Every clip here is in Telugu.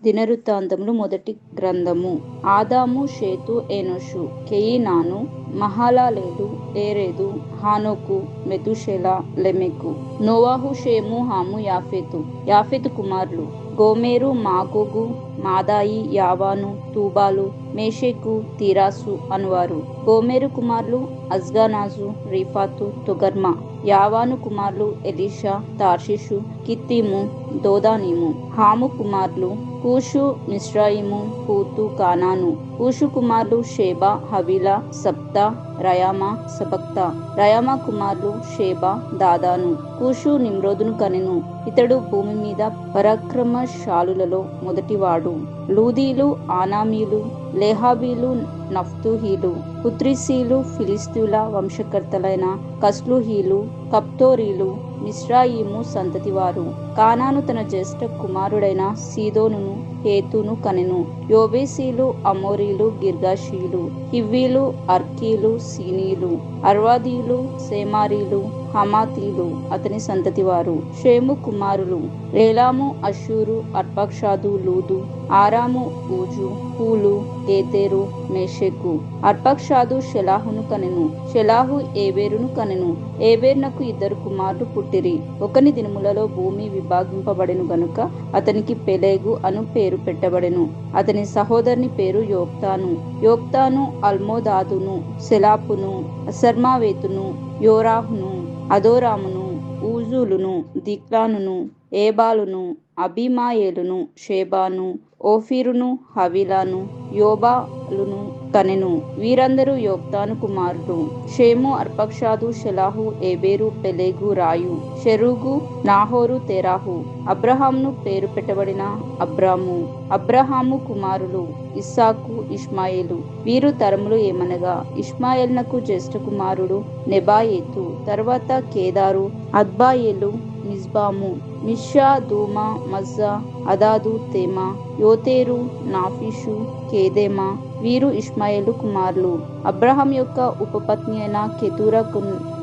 దినవృత్తాంతములు మొదటి గ్రంథము. ఆదాము, షేతు, ఎనోషు, కెయినాను, మహలలేలు, ఏరెదు, హానోకు, మెతుషెల, లెమెకు, నోవాహు, షేము, హాము, యాఫెతు. యాఫెతు కుమారులు గోమెరు, మాగోగు, మాదాయి, యావాను, తూబాలు, మేషెకు, తీరాసు అనువారు. గోమెరు కుమారులు అజ్గానాజు, రీఫాతు, తొగర్మా. యావాను కుమారులు ఎలీషా, తార్షిషు, కిత్తీము, దోదానీము. హాము కుమారులు కూషు, మిశ్రాయిము, పూతు, కానాను. కూషు కుమారులు షేబా, హవీలా, సప్తా, రయామా, సబక్తా. రయామా కుమారులు షేబా, దాదాను. కూషు నిమ్రోదును కనెను. ఇతడు భూమి మీద పరాక్రమశాలులలో మొదటివాడు. లూదీలు, ఆనామీలు, లేహాబీలు, నఫ్తుహీలు, పుత్రిసీలు, ఫిలిస్తీయుల వంశకర్తలైన కస్లుహీలు, కప్తోరీలు, మిశ్రాయిము సంతతివారు. కానాను తన జ్యేష్ఠ కుమారుడైన సీదోనును, హేతును కనెను. యోబేసీలు, అమోరీలు, గిర్గాషీలు, హివ్వీలు, అర్కీలు, సీనీలు, అర్వాదీలు, సేమారీలు, హమాతీలు అతని సంతతివారు. షేము కుమారులు ఏలాము, అషూరు, అర్పక్షాదు, లూదు, ఆరాము, ఊజు, పూలు, ఏతేరు, మేషెకు. అర్పక్షాదు షెలాహును కనెను. షెలాహు ఏబేరును కనెను. ఏబేరునకు 2 కుమారులు పుట్టిరి. ఒకని దినములలో భూమి విభాగింపబడెను గనుక అతనికి పెలేగు అను పేరు పెట్టబడెను. అతని సహోదరుని పేరు యోక్తాను. యోక్తాను అల్మోదాదును, సెలాపును, అసర్మావేతును, యోరాహును, అదోరామును, ఊజులును, దిక్లానును, ఏబాలును, అబీమాయేలును, షేబాను, ఓఫీరును, హవీలాను, యోబాలును కనెను. వీరందరూ యోక్తాను కుమారులు. షేము, అర్పక్షాదు, షెలాహు, ఏబేరు, పెలేగు, రాయు, షెరూగు, నాహోరు, తెరాహు. అబ్రహామును పేరు పెట్టబడిన అబ్రాము. అబ్రహాము కుమారులు ఇస్సాకు, ఇష్మాయేలు. వీరు తరములు ఏమనగా ఇష్మాయేలునకు జ్యేష్ఠ కుమారుడు నెబాయేతు, తర్వాత కేదారు, అద్బాయేలు, మిజ్బాము, మిషా, దూమా, మజ్జా, అదాదు, తేమా, యోతేరు, నాఫిషు, కేదేమా. వీరు ఇష్మాయేలు కుమారులు. అబ్రహాం యొక్క ఉపపత్ని అయిన కెతూరా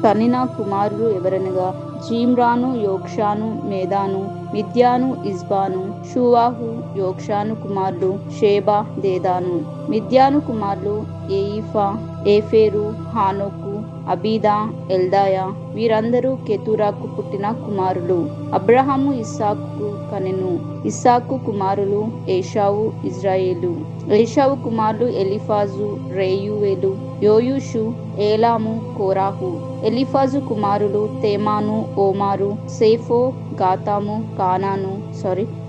కనిన కుమారులు ఎవరనగా జీమ్రాను, యోక్షాను, మేదాను, మిద్యాను, ఇజ్బాను, షూవాహు. యోక్షాను కుమారులు షేబా, దేదాను. మిద్యాను కుమారులు ఏయిఫా, ఏఫేరు, హానోకు, అబీదా, ఎల్దాయా. వీరందరూ కెతూరాకు పుట్టిన కుమారులు. అబ్రహాము ఇస్సాకు కనెను. ఇస్సాకు కుమారులు ఏషావు, ఇజ్రాయేలు. ఏషావు కుమారులు ఎలిఫాజు, రేయువేలు, యోయుషు, ఏలాము, కోరాహు. ఎలిఫాజు కుమారులు తేమాను, ఓమారు, సేఫో, గాతాము,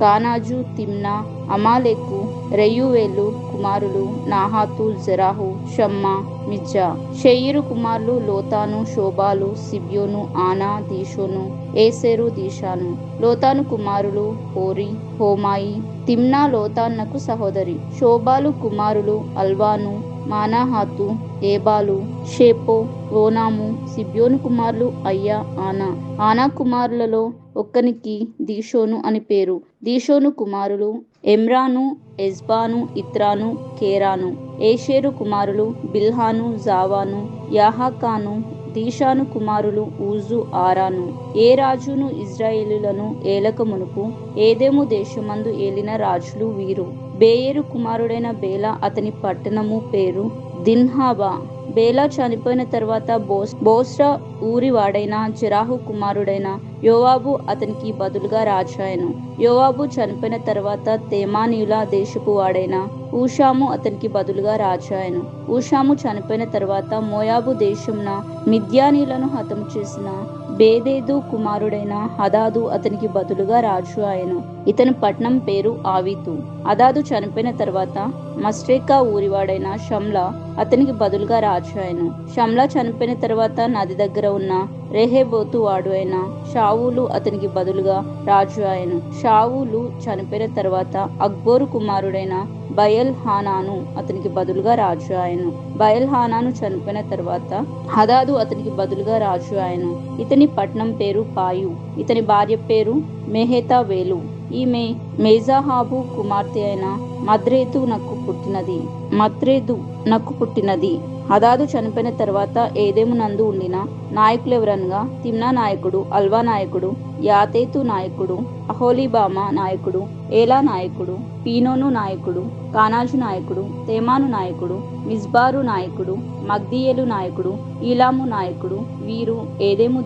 కానాజు, తిమ్నా, అమాలేకు. రెయువేలు కుమారులు నాహాతు, జెరాహు, షమ్మా, మిజ్జా. షెయిరు కుమారులు లోతాను, శోబాలు, సిబ్యోను, ఆనా, దీషోను, ఏసెరు, దీషాను. లోతాను కుమారులు హోరి, హోమాయి. తిమ్నా లోతాన్నకు సహోదరి. శోబాలు కుమారులు అల్వాను, మానాహాతు, ఏబాలు, షేపో, ఓనాము. సిబ్యోను కుమారులు అయ్యా, ఆనా. ఆనా కుమారులలో ఒక్కనికి దీషోను అని పేరు. దీషోను కుమారులు ఎమ్రాను, ఎజ్బాను, ఇత్రాను, కేరాను. ఏషేరు కుమారులు బిల్హాను, జావాను, యాహాకాను. దీషాను కుమారులు ఊజు, ఆరాను. ఏ రాజును ఇజ్రాయేలులను ఏలక మునుపు ఏదెము దేశమందు ఏలిన రాజులు వీరు. బేయేరు కుమారుడైన బేలా అతని పట్టణము పేరు దిన్హాబా. బేలా చనిపోయిన తర్వాత బోస్రా ఊరివాడైన జెరాహు కుమారుడైన యోవాబు అతనికి బదులుగా రాజాయను. యోవాబు చనిపోయిన తర్వాత తేమానీయుల దేశపు వాడైన ఊషాము అతనికి బదులుగా రాజాయను. ఊషాము చనిపోయిన తర్వాత మోయాబు దేశంన మిద్యానీయులను హతము చేసిన బేదేదు కుమారుడైన హదాదు అతనికి బదులుగా రాజు ఆయను. ఇతని పట్నం పేరు ఆవీతు. హదాదు చనిపోయిన తర్వాత మస్రేకా ఊరివాడైన షమ్లా అతనికి బదులుగా రాజు ఆయను. షమ్లా చనిపోయిన తర్వాత నది దగ్గర ఉన్న రెహెబోతు వాడు అయిన షావులు అతనికి బదులుగా రాజు ఆయను. షావులు చనిపోయిన తర్వాత అక్బోరు కుమారుడైన బయల్ హానాను అతనికి బదులుగా రాజు ఆయను. బయల్ హానాను చనిపోయిన తర్వాత హదాదు అతనికి బదులుగా రాజు ఆయను. ఇతని పట్నం పేరు పాయు. ఇతని భార్య పేరు మెహేతావేలు. ఈమె మేజాహాబు కుమార్తె అయిన మద్రేదు నకు పుట్టినది. హదాదు చనిపోయిన తర్వాత ఏదేము నందు ఉండిన నాయకులెవరనగా తిమ్నా నాయకుడు, అల్వా నాయకుడు, యాతేతు నాయకుడు, అహోలీబామా నాయకుడు, ఏలా నాయకుడు, పీనోను నాయకుడు, కానాజు నాయకుడు, తేమాను నాయకుడు, మిస్బారు నాయకుడు, మగ్దియేలు నాయకుడు, ఈలాము నాయకుడు. వీరు ఏదేము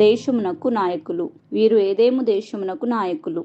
దేశమునకు నాయకులు.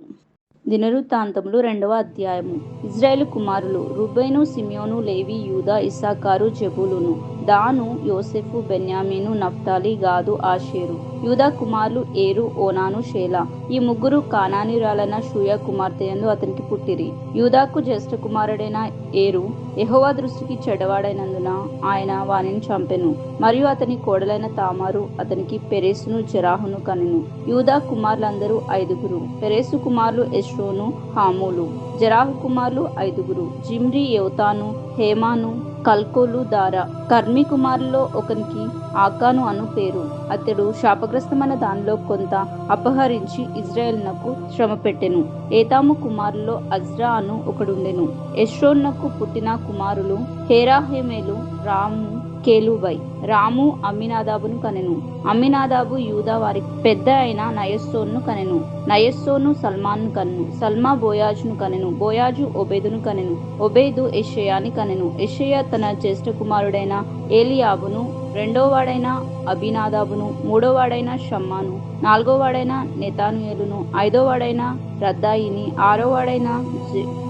దినవృత్తాంతములు 2వ అధ్యాయము. ఇజ్రాయేలు కుమారులు రూబేను, సిమియోను, లేవి, యూదా, ఇస్సాకారు, జెబూలూను, దాను, యోసేపు, బెన్యామీను, నఫ్తాలి, గాదు, ఆషేరు. యూదా కుమారులు ఏరు, ఓనాను, షేలా. ఈ ముగ్గురు కానానీయురాలైన షూయ కుమార్తె యందు అతనికి పుట్టిరి. యూదాకు జ్యేష్ఠ కుమారుడైన ఏరు యెహోవా దృష్టికి చెడ్డవాడైనందున ఆయన వానిని చంపెను. మరియు అతని కోడలైన తామారు అతనికి పెరెసును, జెరాహును కనెను. యూదా కుమారులందరూ 5. పెరెసు కుమారులు ఎస్రోను, హామూలు. జెరాహు కుమారులు 5: జిమ్రీ, యోతాను, హేమాను, కల్కోలు, దారా. కర్మీ కుమారుల్లో ఒకనికి ఆకాను అను పేరు. అతడు శాపగ్రస్తమైన దానిలో కొంత అపహరించి ఇజ్రాయేలునకు శ్రమ పెట్టెను. ఏతాము కుమారుల్లో అజ్రా అను ఒకడుండెను. ఎస్రోనునకు పుట్టిన కుమారులు హేరాహేమెలు, రాము, కేలుబై. రాము అమ్మినాదాబును కనెను. అమ్మినాదాబు యూదా వారి పెద్ద అయిన నయస్సోనును కనెను. నయస్సోను సల్మాను కనెను. సల్మా బోయాజును కనెను. బోయాజు ఒబేదును కనెను. ఒబేదు యెషయాని కనెను. యెషయా తన జ్యేష్ఠ కుమారుడైన ఏలియాబును, రెండోవాడైన అబీనాదాబును, మూడోవాడైన షమ్మాను, నాలుగోవాడైన నెతనయేలును, ఐదోవాడైన రద్దాయిని, ఆరోవాడైన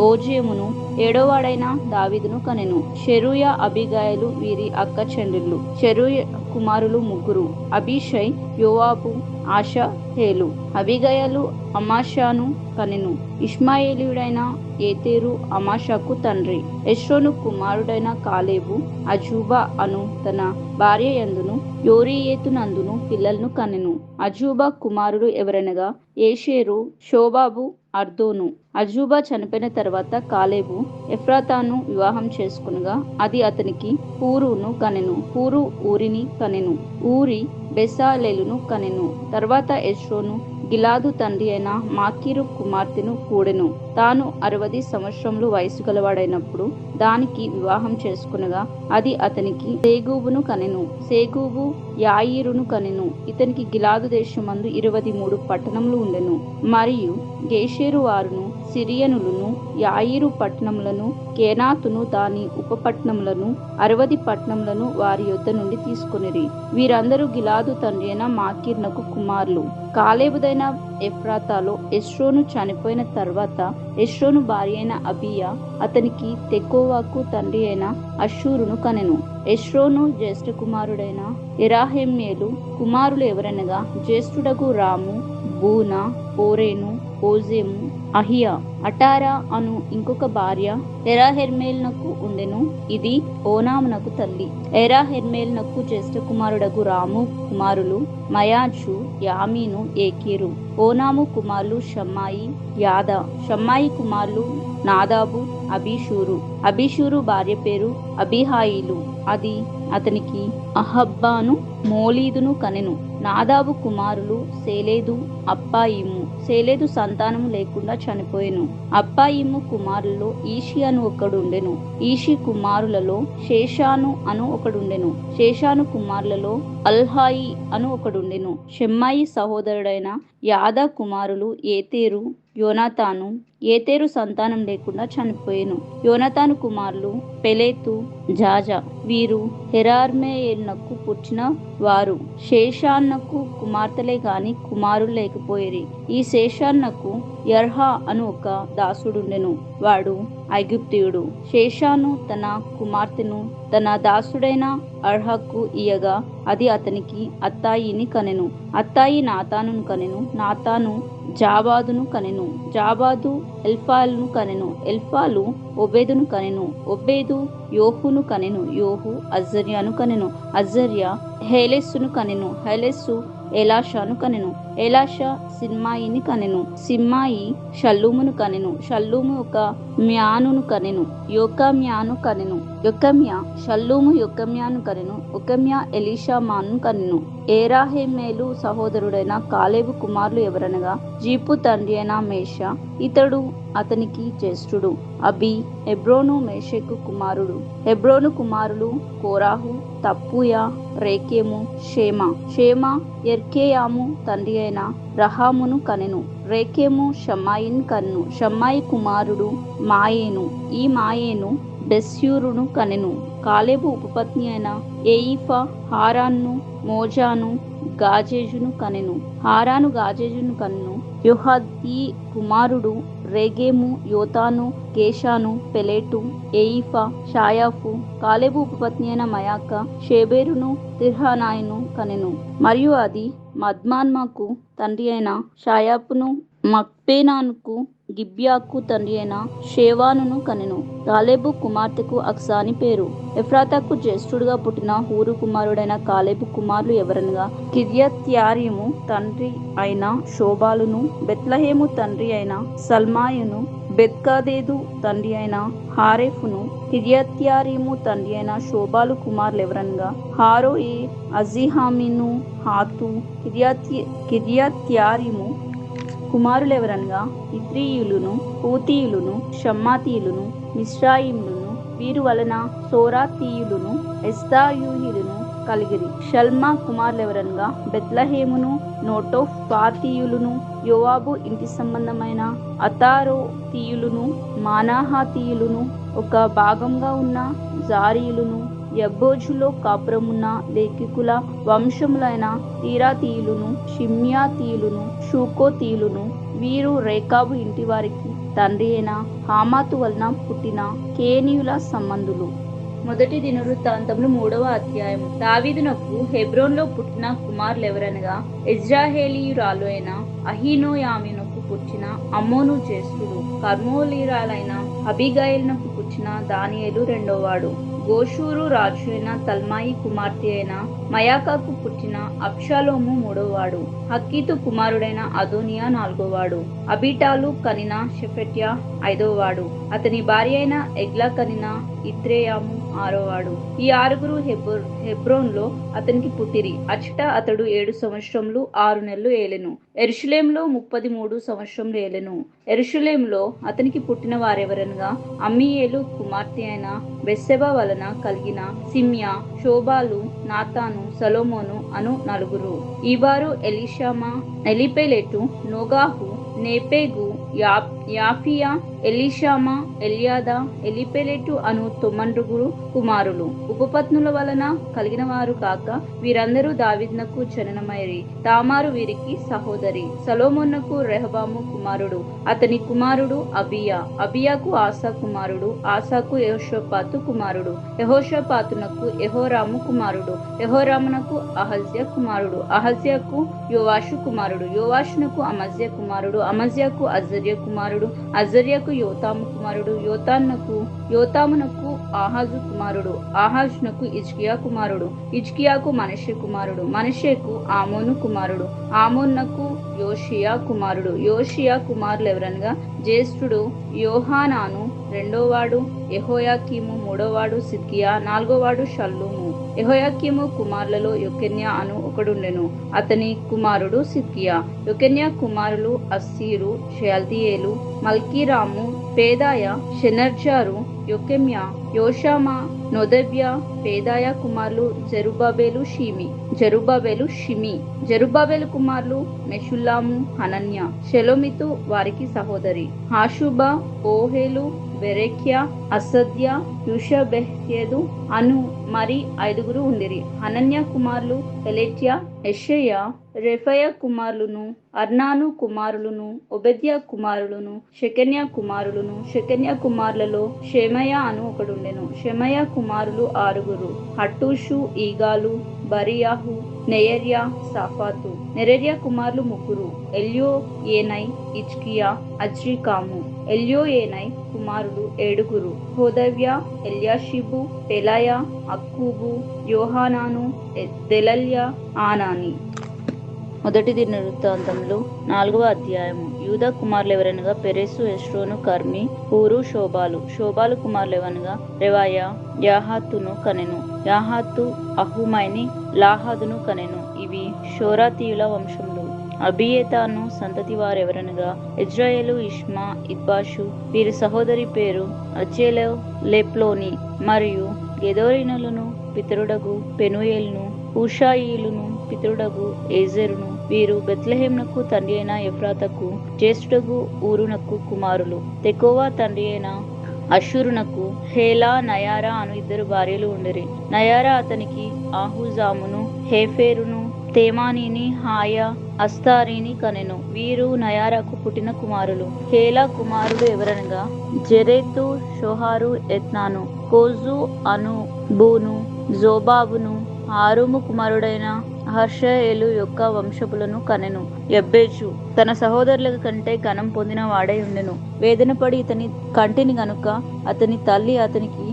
ఓజేమును, ఏడోవాడైన దావీదును కనెను. షెరూయా, అబీగయలు వీరి అక్క చెల్లెళ్ళు. షెరూయా కుమారులు 3: అబీషై, యోవాబు, ఆషాహేలు. అబీగయలు అమాషాను కనెను. ఇష్మాయేలీయుడైన ఏతేరు అమాషాకు తండ్రి. ఎస్రోను కుమారుడైన కాలేబు అజూబా అను తన భార్య యందును యోరీయేతునందును పిల్లలను కనెను. అజూబా కుమారుడు ఎవరనగా ఏషేరు, షోబాబు, అర్దోను. అజూబా చనిపోయిన తర్వాత కాలేబు ఎఫ్రాతాను వివాహం చేసుకునగా అది అతనికి హూరును కనెను. హూరు ఊరిని కనెను. ఊరి బెసాలేలును కనెను. తర్వాత ఎస్రోను గిలాదు తండ్రి అయిన మాకీరు కుమార్తెను కూడెను. తాను 60 సంవత్సరములు వయసు గలవాడైనప్పుడు దానికి వివాహం చేసుకునగా అది అతనికి సేగూబును కనెను. సేగూబు యాయీరును కనెను. ఇతనికి గిలాదు దేశమందు 23 పట్టణములు ఉండెను. మరియు గేషేరు వారును, సిరియనులను యాయీరు పట్టణములను, కేనాతును దాని ఉపపట్టణములను, 60 పట్టణములను వారి యొద్ద నుండి తీసుకొనిరి. వీరందరూ గిలాదు తండ్రి అయిన మాకీర్నకు కుమారులు. కాలేబుదైన ఎఫ్రాతాలో ఎస్రోను చనిపోయిన తర్వాత ఎస్రోను భార్య అయిన అబియా అతనికి తెకోవాకు తండ్రి అయిన అషూరును కనెను. ఎస్రోను జ్యేష్ఠ కుమారుడైన ఎరాహేమ్యేలు కుమారులు ఎవరనగా జ్యేష్ఠుడగు రాము, బూనా, ఓరేను, ఓజేము, అహియా. అటారా అను ఇంకొక భార్య ఎరాహెర్మేలునకు ఉండెను. ఇది ఓనామునకు తల్లి. ఎరాహెర్మేలునకు జ్యేష్ఠ కుమారుడగు రాము కుమారులు మయాజు, యామీను, ఏకీరు. ఓనాము కుమారులు షమ్మాయి, యాదా. షమ్మాయి కుమారులు నాదాబు, అబీషూరు. అబీషూరు భార్య పేరు అబీహాయిలు. అది అతనికి అహబ్బాను, మోలీదును కనెను. నాదాబు కుమారులు సేలేదు, అప్పాయిము. సేలేదు సంతానము లేకుండా చనిపోయెను. అప్పాయిము కుమారులలో ఈషి అను ఒకడుండెను. ఈషి కుమారులలో శేషాను అను ఒకడుండెను. శేషాను కుమారులలో అల్హాయి అను ఒకడుండెను. షమ్మాయి సహోదరుడైన యాదా కుమారులు ఏతేరు, యోనాతాను. ఏతేరు సంతానం లేకుండా చనిపోయెను. యోనాతాను కుమారులు పెలేతు, జాజా. వీరు హెరార్మేయేలునకు పుట్టిన వారు. శేషాన్నకు కుమార్తెలే గాని కుమారులు లేకపోయిరి. ఈ శేషాన్నకు యర్హా అను ఒక దాసుడుండెను. వాడు ఐగుప్తీయుడు. శేషాను తన కుమార్తెను తన దాసుడైన అర్హకు ఇయ్యగా అది అతనికి అత్తాయిని కనెను. అత్తాయి నాతానును కనెను. నాతాను జాబాదును కనెను. జాబాదు ఎల్ఫాలును కనెను. ఎల్ఫాలు ఒబేదును కనెను. ఒబేదు యోహును కనెను. యోహు అజర్యాను కనెను. అజర్యా హేలెస్సును కనెను. హేలెస్సు ఎలాషాను కనెను. ఎలాషా సిమ్మాయిని కనెను. సిమ్మాయి షల్లూమును కనెను. షల్లూము యొకమ్యానును కనెను. యొకమ్యాను కనెను. యొకమ్యా షల్లూము యొకమ్యాను కనెను. యొకమ్యా ఎలీషామాను కనెను. ఏరాహేమేలు సహోదరుడైన కాలేబు కుమారులు ఎవరనగా జీపు తండ్రి అయిన మేష, ఇతడు అతనికి జ్యేష్ఠుడు. అబి హెబ్రోను మేషెకు కుమారుడు. హెబ్రోను కుమారులు కోరాహు, తప్పుయ, రేకెము, షేమ. షేమ ఎర్కేయాము తండ్రి అయిన రహామును కనెను. రేకెము షమ్మాయిని కనెను. షమ్మాయి కుమారుడు మాయేను. ఈ మాయేను బెస్యూరును కనెను. కాలేబు ఉపపత్ని అయిన ఏయిఫా హారాన్ను, మోజాను, గాజేజును కనెను. హారాను గాజేజును కనెను. యోహదీ కుమారుడు రేగేము, యోతాను, గేషాను, పెలేటు, ఏయిఫా, షాయాఫు. కాలేబు ఉపపత్ని అయిన మయాక షేబేరును, తిర్హానాయును కనెను. మరియు అది మద్మాన్మాకు తండ్రి అయిన షాయాపును, మక్పేనానుకు, గిబ్యాకు తండ్రి అయిన షేవానును కనెను. కాలేబు కుమార్తెకు అక్సాని పేరు. ఎఫ్రాతాకు జ్యేష్ఠుడుగా పుట్టిన హూరు కుమారుడైన కాలేబు కుమారులు ఎవరనగా కిర్యత్యారీము తండ్రి అయిన షోబాలును, బెత్లహేము తండ్రి అయిన సల్మాయును, బెత్కాదేదు తండ్రి అయిన హారెఫును. కిర్యత్యారీము తండ్రి అయిన షోబాలు కుమారులు ఎవరనగా హారోయి, అజిహామిను, హాతు. కిర్యత్యారీము కుమారులు ఎవరనగా ఇత్రీయులును, పూతీయులును, షమ్మాతీయులును, మిశ్రాయిములును. వీరు వలన సోరాతీయులును, ఎస్తాయూహీలును కలిగిరి. షల్మా కుమారులు ఎవరనగా బెత్లహేమును, నోటోఫాతీయులును, యోవాబు ఇంటి సంబంధమైన అతారోతీయులును, మానాహాతీయులును, ఒక భాగంగా ఉన్న జారీయులును, యబ్బోజులో కాపురమున్న లేఖికుల వంశములైన తీరాతీయులును, షిమ్యాతీయులును, షూకోతీయులును. వీరు రేకాబు ఇంటి వారికి తండ్రి అయిన హామాతు వలన పుట్టిన కేనీయుల సంబంధులు. మొదటి దినవృత్తాంతములు 3వ అధ్యాయము. దావీదునకు హెబ్రోన్లో పుట్టిన కుమారులు ఎవరనగా ఇజ్రాయేలీయురాలు అయిన అహీనోయామునకు పుట్టిన అమ్మోను జ్యేష్ఠుడు. కర్మోలీరాలైన అబీగయలునకు పుట్టిన దానియేలు రెండోవాడు. గోషూరు రాజు అయిన తల్మాయి కుమార్తె అయిన మయాకాకు పుట్టిన అబ్షాలోము మూడోవాడు. హక్కీతు కుమారుడైన అదోనియా నాలుగోవాడు. అబీటాలు కనిన షెఫెట్యా ఐదోవాడు. అతని భార్య అయిన ఎగ్లా కనిన ఇత్రేయాము ఆరోవాడు. ఈ ఆరుగురు హెబ్రోన్లో అతనికి పుట్టిరి. అచ్చట అతడు 7 సంవత్సరములు 6 నెలలు ఏలెను. యెరూషలేములో 33 సంవత్సరములు ఏలెను. యెరూషలేములో అతనికి పుట్టిన వారెవరనగా అమ్మీయేలు కుమార్తె అయిన బెత్షెబ వలన కలిగిన సిమ్యా, షోబాలు, నాతాను, సలోమోను అను 4. ఈ వారు ఎలీషామా, ఎలీపేలెటు, నోగాహు, నేపేగు, యాఫియా, ఎలీషామా, ఎల్యాదా, ఎలీపేలెటు అను 9 కుమారులు. ఉపపత్నుల వలన కలిగిన వారు కాక వీరందరూ దావీదునకు జననమైరి. తామారు వీరికి సహోదరి. సలోమోనుకు రెహబాము కుమారుడు. అతని కుమారుడు అబియా. అబియాకు ఆసా కుమారుడు. ఆసాకు యెహోషాపాతు కుమారుడు. యెహోషాపాతునకు యెహోరాము కుమారుడు. యెహోరామునకు అహజ్యా కుమారుడు. అహజ్యాకు యోవాషు కుమారుడు. యోవాషునకు అమజ్యా కుమారుడు. అమజ్యాకు అజర్య కుమారుడు. అజర్యకు యోతాము కుమారుడు. యోతామునకు ఆహాజు కుమారుడు. ఆహాజునకు ఇజ్కియా కుమారుడు. ఇజ్కియాకు మనష్షే కుమారుడు. మనష్షేకు ఆమోను కుమారుడు. ఆమోనునకు యోషియా కుమారుడు. యోషియా కుమారులు ఎవరనగా జ్యేష్ఠుడు యోహానాను రెండోవాడు. యెహోయాకీము మూడోవాడు. సిద్కియా నాలుగోవాడు. షల్లూము. యెహోయాకీము కుమారులలో యొకెన్యా అను ఒకడుండెను. అతని కుమారుడు సిద్కియా. యొకెన్యా కుమారులు అస్సీరు, షయల్తీయేలు, మల్కీరాము, పేదాయ, షెనర్జారు, యొకెమ్యా, యోషామా, నోదబ్యా. పేదాయ కుమారులు జెరుబ్బాబెలు, షిమి. జెరుబ్బాబెలు కుమారులు మెషుల్లాము, హనన్య. షెలోమితు వారికి సహోదరి. హాషుబా, ఓహేలు, బెరెక్యా, అసద్య, యూషబెహ్యేదు అను మరి 5 ఉండిరి. హనన్య కుమారులు పెలెట్యా, యెషయా, రెఫయ కుమారులను, అర్నాను కుమారులను, ఒబెద్యా కుమారులను, షెకన్యా కుమారులను. షెకన్యా కుమారులలో షెమయా అను ఒకడుండెను. షెమయా కుమారులు 6. హట్టూషు, ఈగాలు, బరియాహు, నెయర్యా, సాఫాతు. నెరెర్యా కుమారులు 3. ఎల్యో ఏనై, ఇజ్కియా, అజ్రికాము. ఎల్యో ఏనై కుమారులు 7. హోదవ్యా, ఎల్యాషిబు, పెలాయా, అక్కూబు, యోహానాను, దెలల్యా, ఆనాని. మొదటి దినవృత్తాంతములు 4వ అధ్యాయము. యూదా కుమారులు ఎవరనగా పెరెసు, హెస్రోను, కర్మి, హూరు, శోబాలు. శోబాలు కుమారులు ఎవరనగా రెవాయ, యాహాతును కనెను. యాహాతు అహుమైని, లాహాదును కనెను. ఇవి షోరాతీయుల వంశములు. అబియేతాను సంతతి వారెవరనగా ఇజ్రాయేలు, ఇష్మా, ఇబ్బాషు. వీరి సహోదరి పేరు అజేలో లెప్లోని. మరియు గెదోరినులను పితరుడగు పెనుయేలును, హూషాయిలును పితరుడగు ఏజెరును. వీరు బెత్లెహేమునకు తండ్రి అయిన ఎఫ్రాతకు, జ్యేష్ఠుడగు ఊరునకు కుమారులు. తెకోవా తండ్రి అయిన అషూరునకు హేలా, నయారా అను 2 భార్యలు ఉండిరి. నయారా అతనికి ఆహుజామును, హేఫెరును, తేమానీని, హాయా, అస్తారిని కనెను. వీరు నయారాకు పుట్టిన కుమారులు. హేలా కుమారుడు ఎవరనగా జెరెతు, షోహారు, ఎత్నాను, కోజు, అను, బూను, జోబాబును. ఆరుము కుమారుడైన హర్షయేలు యొక్క వంశపులను కనెను. యబ్బేజు తన సహోదరుల కంటే ఘనం పొందిన వాడై ఉండెను. వేదనపడి ఇతని కంటిని గనుక అతని తల్లి అతనికి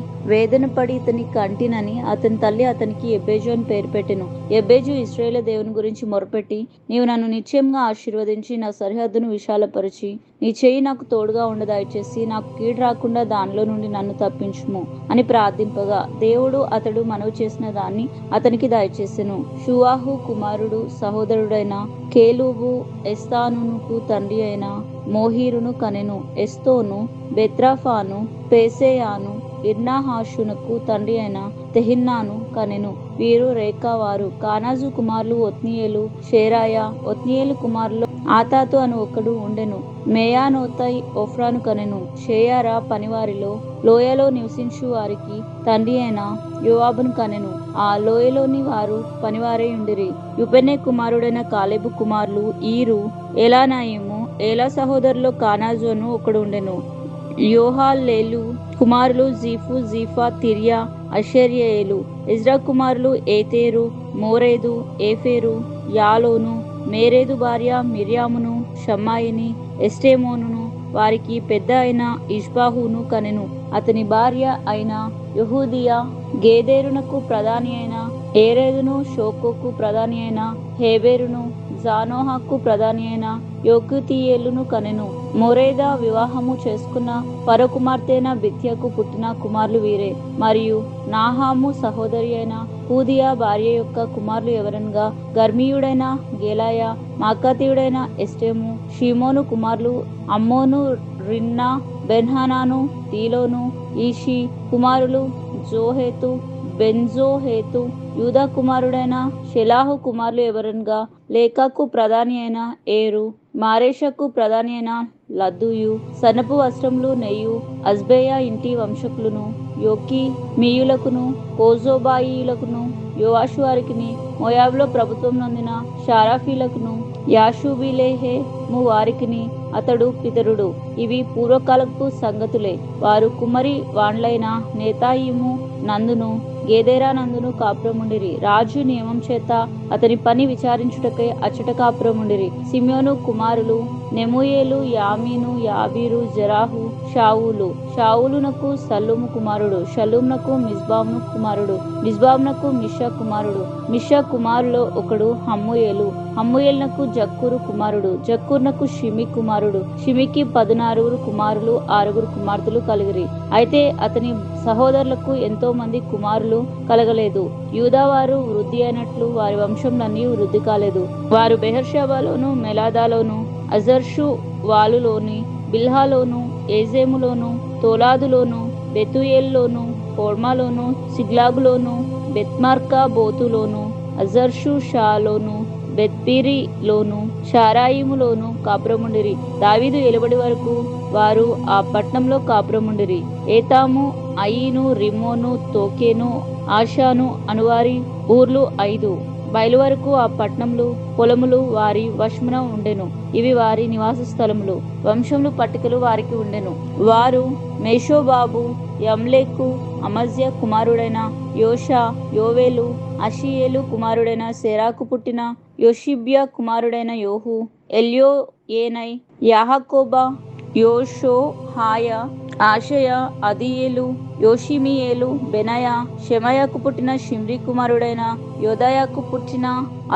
కంటినని అతని తల్లి అతనికి ఎబ్బేజు అని పేరు పెట్టెను. ఎబ్బేజు ఇశ్రాయేలు దేవుని గురించి మొరపెట్టి, నీవు నన్ను నిశ్చయంగా ఆశీర్వదించి నా సరిహద్దును విశాలపరిచి నీ చెయ్యి నాకు తోడుగా ఉండ దయచేసి నాకు కీడు రాకుండా దానిలో నుండి నన్ను తప్పించుము అని ప్రార్థింపగా దేవుడు అతడు మనవి చేసిన దాన్ని అతనికి దయచేసెను. షువాహు కుమారుడు సహోదరుడైన కేలుబు ఎస్తానుకు తండ్రి అయిన మోహీరును కనెను. ఎస్తోను బెత్రాఫాను, పేసేయాను, ఇర్నాహాషునకు తండ్రి అయిన తెహిన్నాను కనెను. వీరు రేకావారు. కానాజు కుమారులు ఒత్నీయేలు, షేరాయ. ఒత్నీయేలు కుమారులు ఆతాతు అను ఒకడు ఉండెను. మేయానోతై ఒఫ్రాను కనెను. షేయారా పనివారిలో లోయలో నివసించు వారికి తండ్రి అయిన యోవాబును కనెను. ఆ లోయలోని వారు పనివారై ఉండిరి. యుపెనే కుమారుడైన కాలేబు కుమారులు ఈరు, ఏలానాయిము. ఏలా సహోదరులో కానాజు అను ఒకడు ఉండెను. యోహాలేలు కుమారులు జీఫు, జీఫా, తిర్యా, అషర్యేలు. ఇజ్రా కుమారులు ఏతేరు, మోరేదు, ఏఫేరు, యాలోను. మేరేదు భార్య మిర్యామును, షమ్మాయిని, ఎస్టేమోనును. వారికి పెద్ద అయిన ఇష్బాహును కనెను. అతని భార్య అయిన యెహూదియా గేదెరునకు ప్రధాని అయిన ఏరెదును, షోకోకు ప్రధాని అయిన హేబెరును, జానోహాకు ప్రధాని అయిన యోకుతీయేలును కనెను. మొరేదా వివాహము చేసుకున్న పరో కుమార్తె అయిన బిత్యకు పుట్టిన కుమారులు వీరే. మరియు నాహాము సహోదరి అయిన హూదియా భార్య యొక్క కుమారులు ఎవరనగా గర్మీయుడైన గేలాయ, మాకాతీయుడైన ఎస్టేము. షీమోను కుమారులు అమ్మోను, రిన్నా, బెన్హానాను, దీలోను. ఈషి కుమారులు జోహేతు, బెన్జోహేతు. యూదా కుమారుడైన షెలాహు కుమారులు ఎవరనగా లేకాకు ప్రధాని అయిన ఏరు, మారేషకు ప్రధాని అయిన లద్దుయు. సన్నపు వస్త్రములు నెయ్యు అజ్బేయా ఇంటి వంశకులను యోకి మీయులకును, కోజోబాయిలకును, యోవాషు వారికిని, మోయాబులో ప్రభుత్వం నొందిన షారాఫీలకును, యాషుబిలేహేము వారికిని అతడు పితరుడు. ఇవి పూర్వకాలపు సంగతులే. వారు కుమ్మరి వాండ్లైన నేతాయిము నందును, గేదేరా నందును కాపురముండిరి. రాజు నియమం చేత అతని పని విచారించుటకై అచ్చట కాపురముండిరి. సిమ్యోను కుమారులు నెముయేలు, యామీను, యాబీరు, జెరాహు, షావులు. షావులునకు సల్లూము కుమారుడు, షల్లూమునకు మిజ్బామును కుమారుడు, మిజ్బామునకు మిషా కుమారుడు. మిషా కుమారులో ఒకడు హమ్ముయేలు. హమ్ముయేలునకు జక్కూరు కుమారుడు, జక్కూరునకు షిమి కుమారుడు. షిమికి 16 కుమారులు, 6 కుమార్తెలు కలిగిరి. అయితే అతని సహోదరులకు ఎంతో మంది కుమారులు కలగలేదు. యూదావారు వృద్ధి అయినట్లు వారి వంశంలన్నీ వృద్ధి కాలేదు. వారు బెహర్షాబాలోను, మెలాదాలోను, అజర్షు వాలులోని, బిల్హాలోను, ఏజేములోను, తోలాదులోను, బెతుయేల్లోను, హోర్మాలోను, సిగ్లాగులోను, బెత్మార్కా బోతులోను, అజర్షు షాలోను, బెత్పిరిలోను, షారాయిములోను కాపురముండిరి. దావీదు ఎలుబడి వరకు వారు ఆ పట్టణంలో కాపురముండిరి. ఏతాము, అయీను, రిమ్మోను, తోకేను, ఆషాను అనువారి ఊర్లు 5 బయలు వరకు ఆ పట్టణములు పొలములు వారి వశమున ఉండెను. ఇవి వారి నివాస స్థలములు. వంశములు పట్టికలు వారికి ఉండెను. వారు మేషోబాబు, యమ్లేకు, అమజ్య కుమారుడైన యోషా, యోవేలు, అషియేలు కుమారుడైన సెరాకు పుట్టిన యోషిబ్యా కుమారుడైన యోహు, ఎల్యోయేనై, యాహకోబా, యోషో, హాయ, ఆషయ, అదియేలు, యోషిమియేలు, బెనయ, షెమయకు పుట్టిన షిమ్రి కుమారుడైన యోదయకు పుట్టిన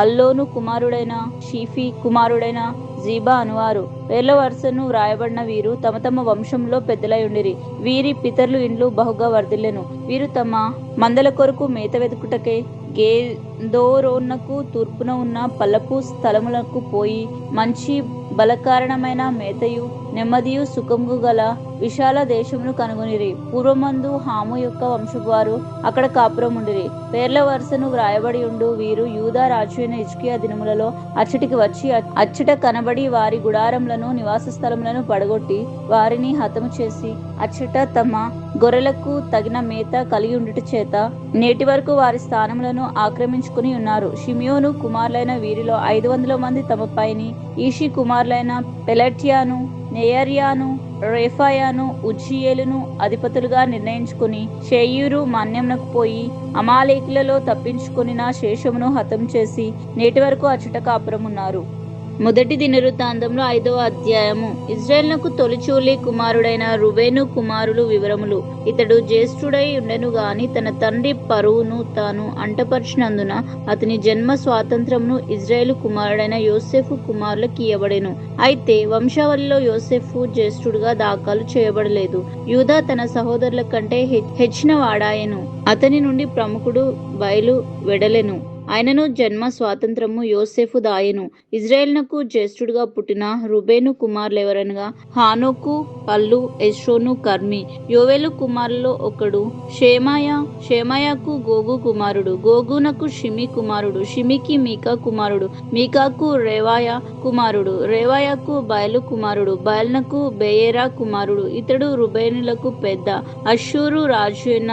అల్లోను కుమారుడైన షీఫీ కుమారుడైన జీబా అనువారు. పేర్ల వరుసను వ్రాయబడిన వీరు తమ తమ వంశంలో పెద్దలై ఉండిరి. వీరి పితరులు ఇండ్లు బహుగా వర్ధిల్లెను. వీరు తమ మందల కొరకు మేత వెతుకుటకే గేదోరోన్నకు తూర్పున ఉన్న పల్లపు స్థలములకు పోయి మంచి బలకారణమైన మేతయు నెమ్మదియు సుఖము గల విశాల దేశమును కనుగొనిరి. పూర్వమందు హాము యొక్క వంశపు వారు అక్కడ కాపురం ఉండిరి. పేర్ల వరుసను వ్రాయబడి ఉండు వీరు యూదా రాజు అయిన హిజ్కియా దినములలో అచ్చటికి వచ్చి అచ్చట కనబడి వారి గుడారములను నివాస స్థలములను పడగొట్టి వారిని హతము చేసి అచ్చట తమ గొర్రెలకు తగిన మేత కలిగి ఉండుట చేత నేటి వరకు వారి స్థానములను ఆక్రమించుకుని ఉన్నారు. షిమియోను కుమారులైన వీరిలో 500 మంది తమ పైని ఈషి కుమారులైన పెలట్యాను, నెయర్యాను, రేఫాయాను, ఉజ్జియేలును అధిపతులుగా నిర్ణయించుకుని షేయూరు మన్యంనకు పోయి అమాలేకులలో తప్పించుకుని శేషమును హతం చేసి నేటి వరకు అచ్చట కాపురం ఉన్నారు. మొదటి దినవృత్తాంతంలో 5వ అధ్యాయము. ఇజ్రాయేలునకు తొలిచూలి కుమారుడైన రుబేను కుమారులు వివరములు. ఇతడు జ్యేష్ఠుడై ఉండెను గాని తన తండ్రి పరువును తాను అంటపరిచినందున అతని జన్మ స్వాతంత్రమును ఇజ్రాయేలు కుమారుడైన యోసేఫు కుమారులకు ఇయ్యబడెను. అయితే వంశావళిలో యోసేఫు జ్యేష్ఠుడుగా దాఖలు చేయబడలేదు. యూదా తన సహోదరుల కంటే హెచ్చిన వాడాయెను. అతని నుండి ప్రముఖుడు బయలు వెడలెను. ఆయనను జన్మ స్వాతంత్రము యోసేఫు దాయెను. ఇజ్రాయేలునకు జ్యేష్ఠుడుగా పుట్టిన రుబేను కుమారులెవరనగా హానోకు, పల్లు, ఎస్రోను, కర్మి. యోవేలు కుమారులలో ఒకడు షేమాయ. షేమాయకు గోగు కుమారుడు. గోగునకు షిమి కుమారుడు. షిమికి మీకా కుమారుడు. మీకాకు రేవాయ కుమారుడు. రేవాయకు బయలు కుమారుడు. బయలునకు బెయేరా కుమారుడు. ఇతడు రుబేనులకు పెద్ద. అష్షూరు రాజు అయిన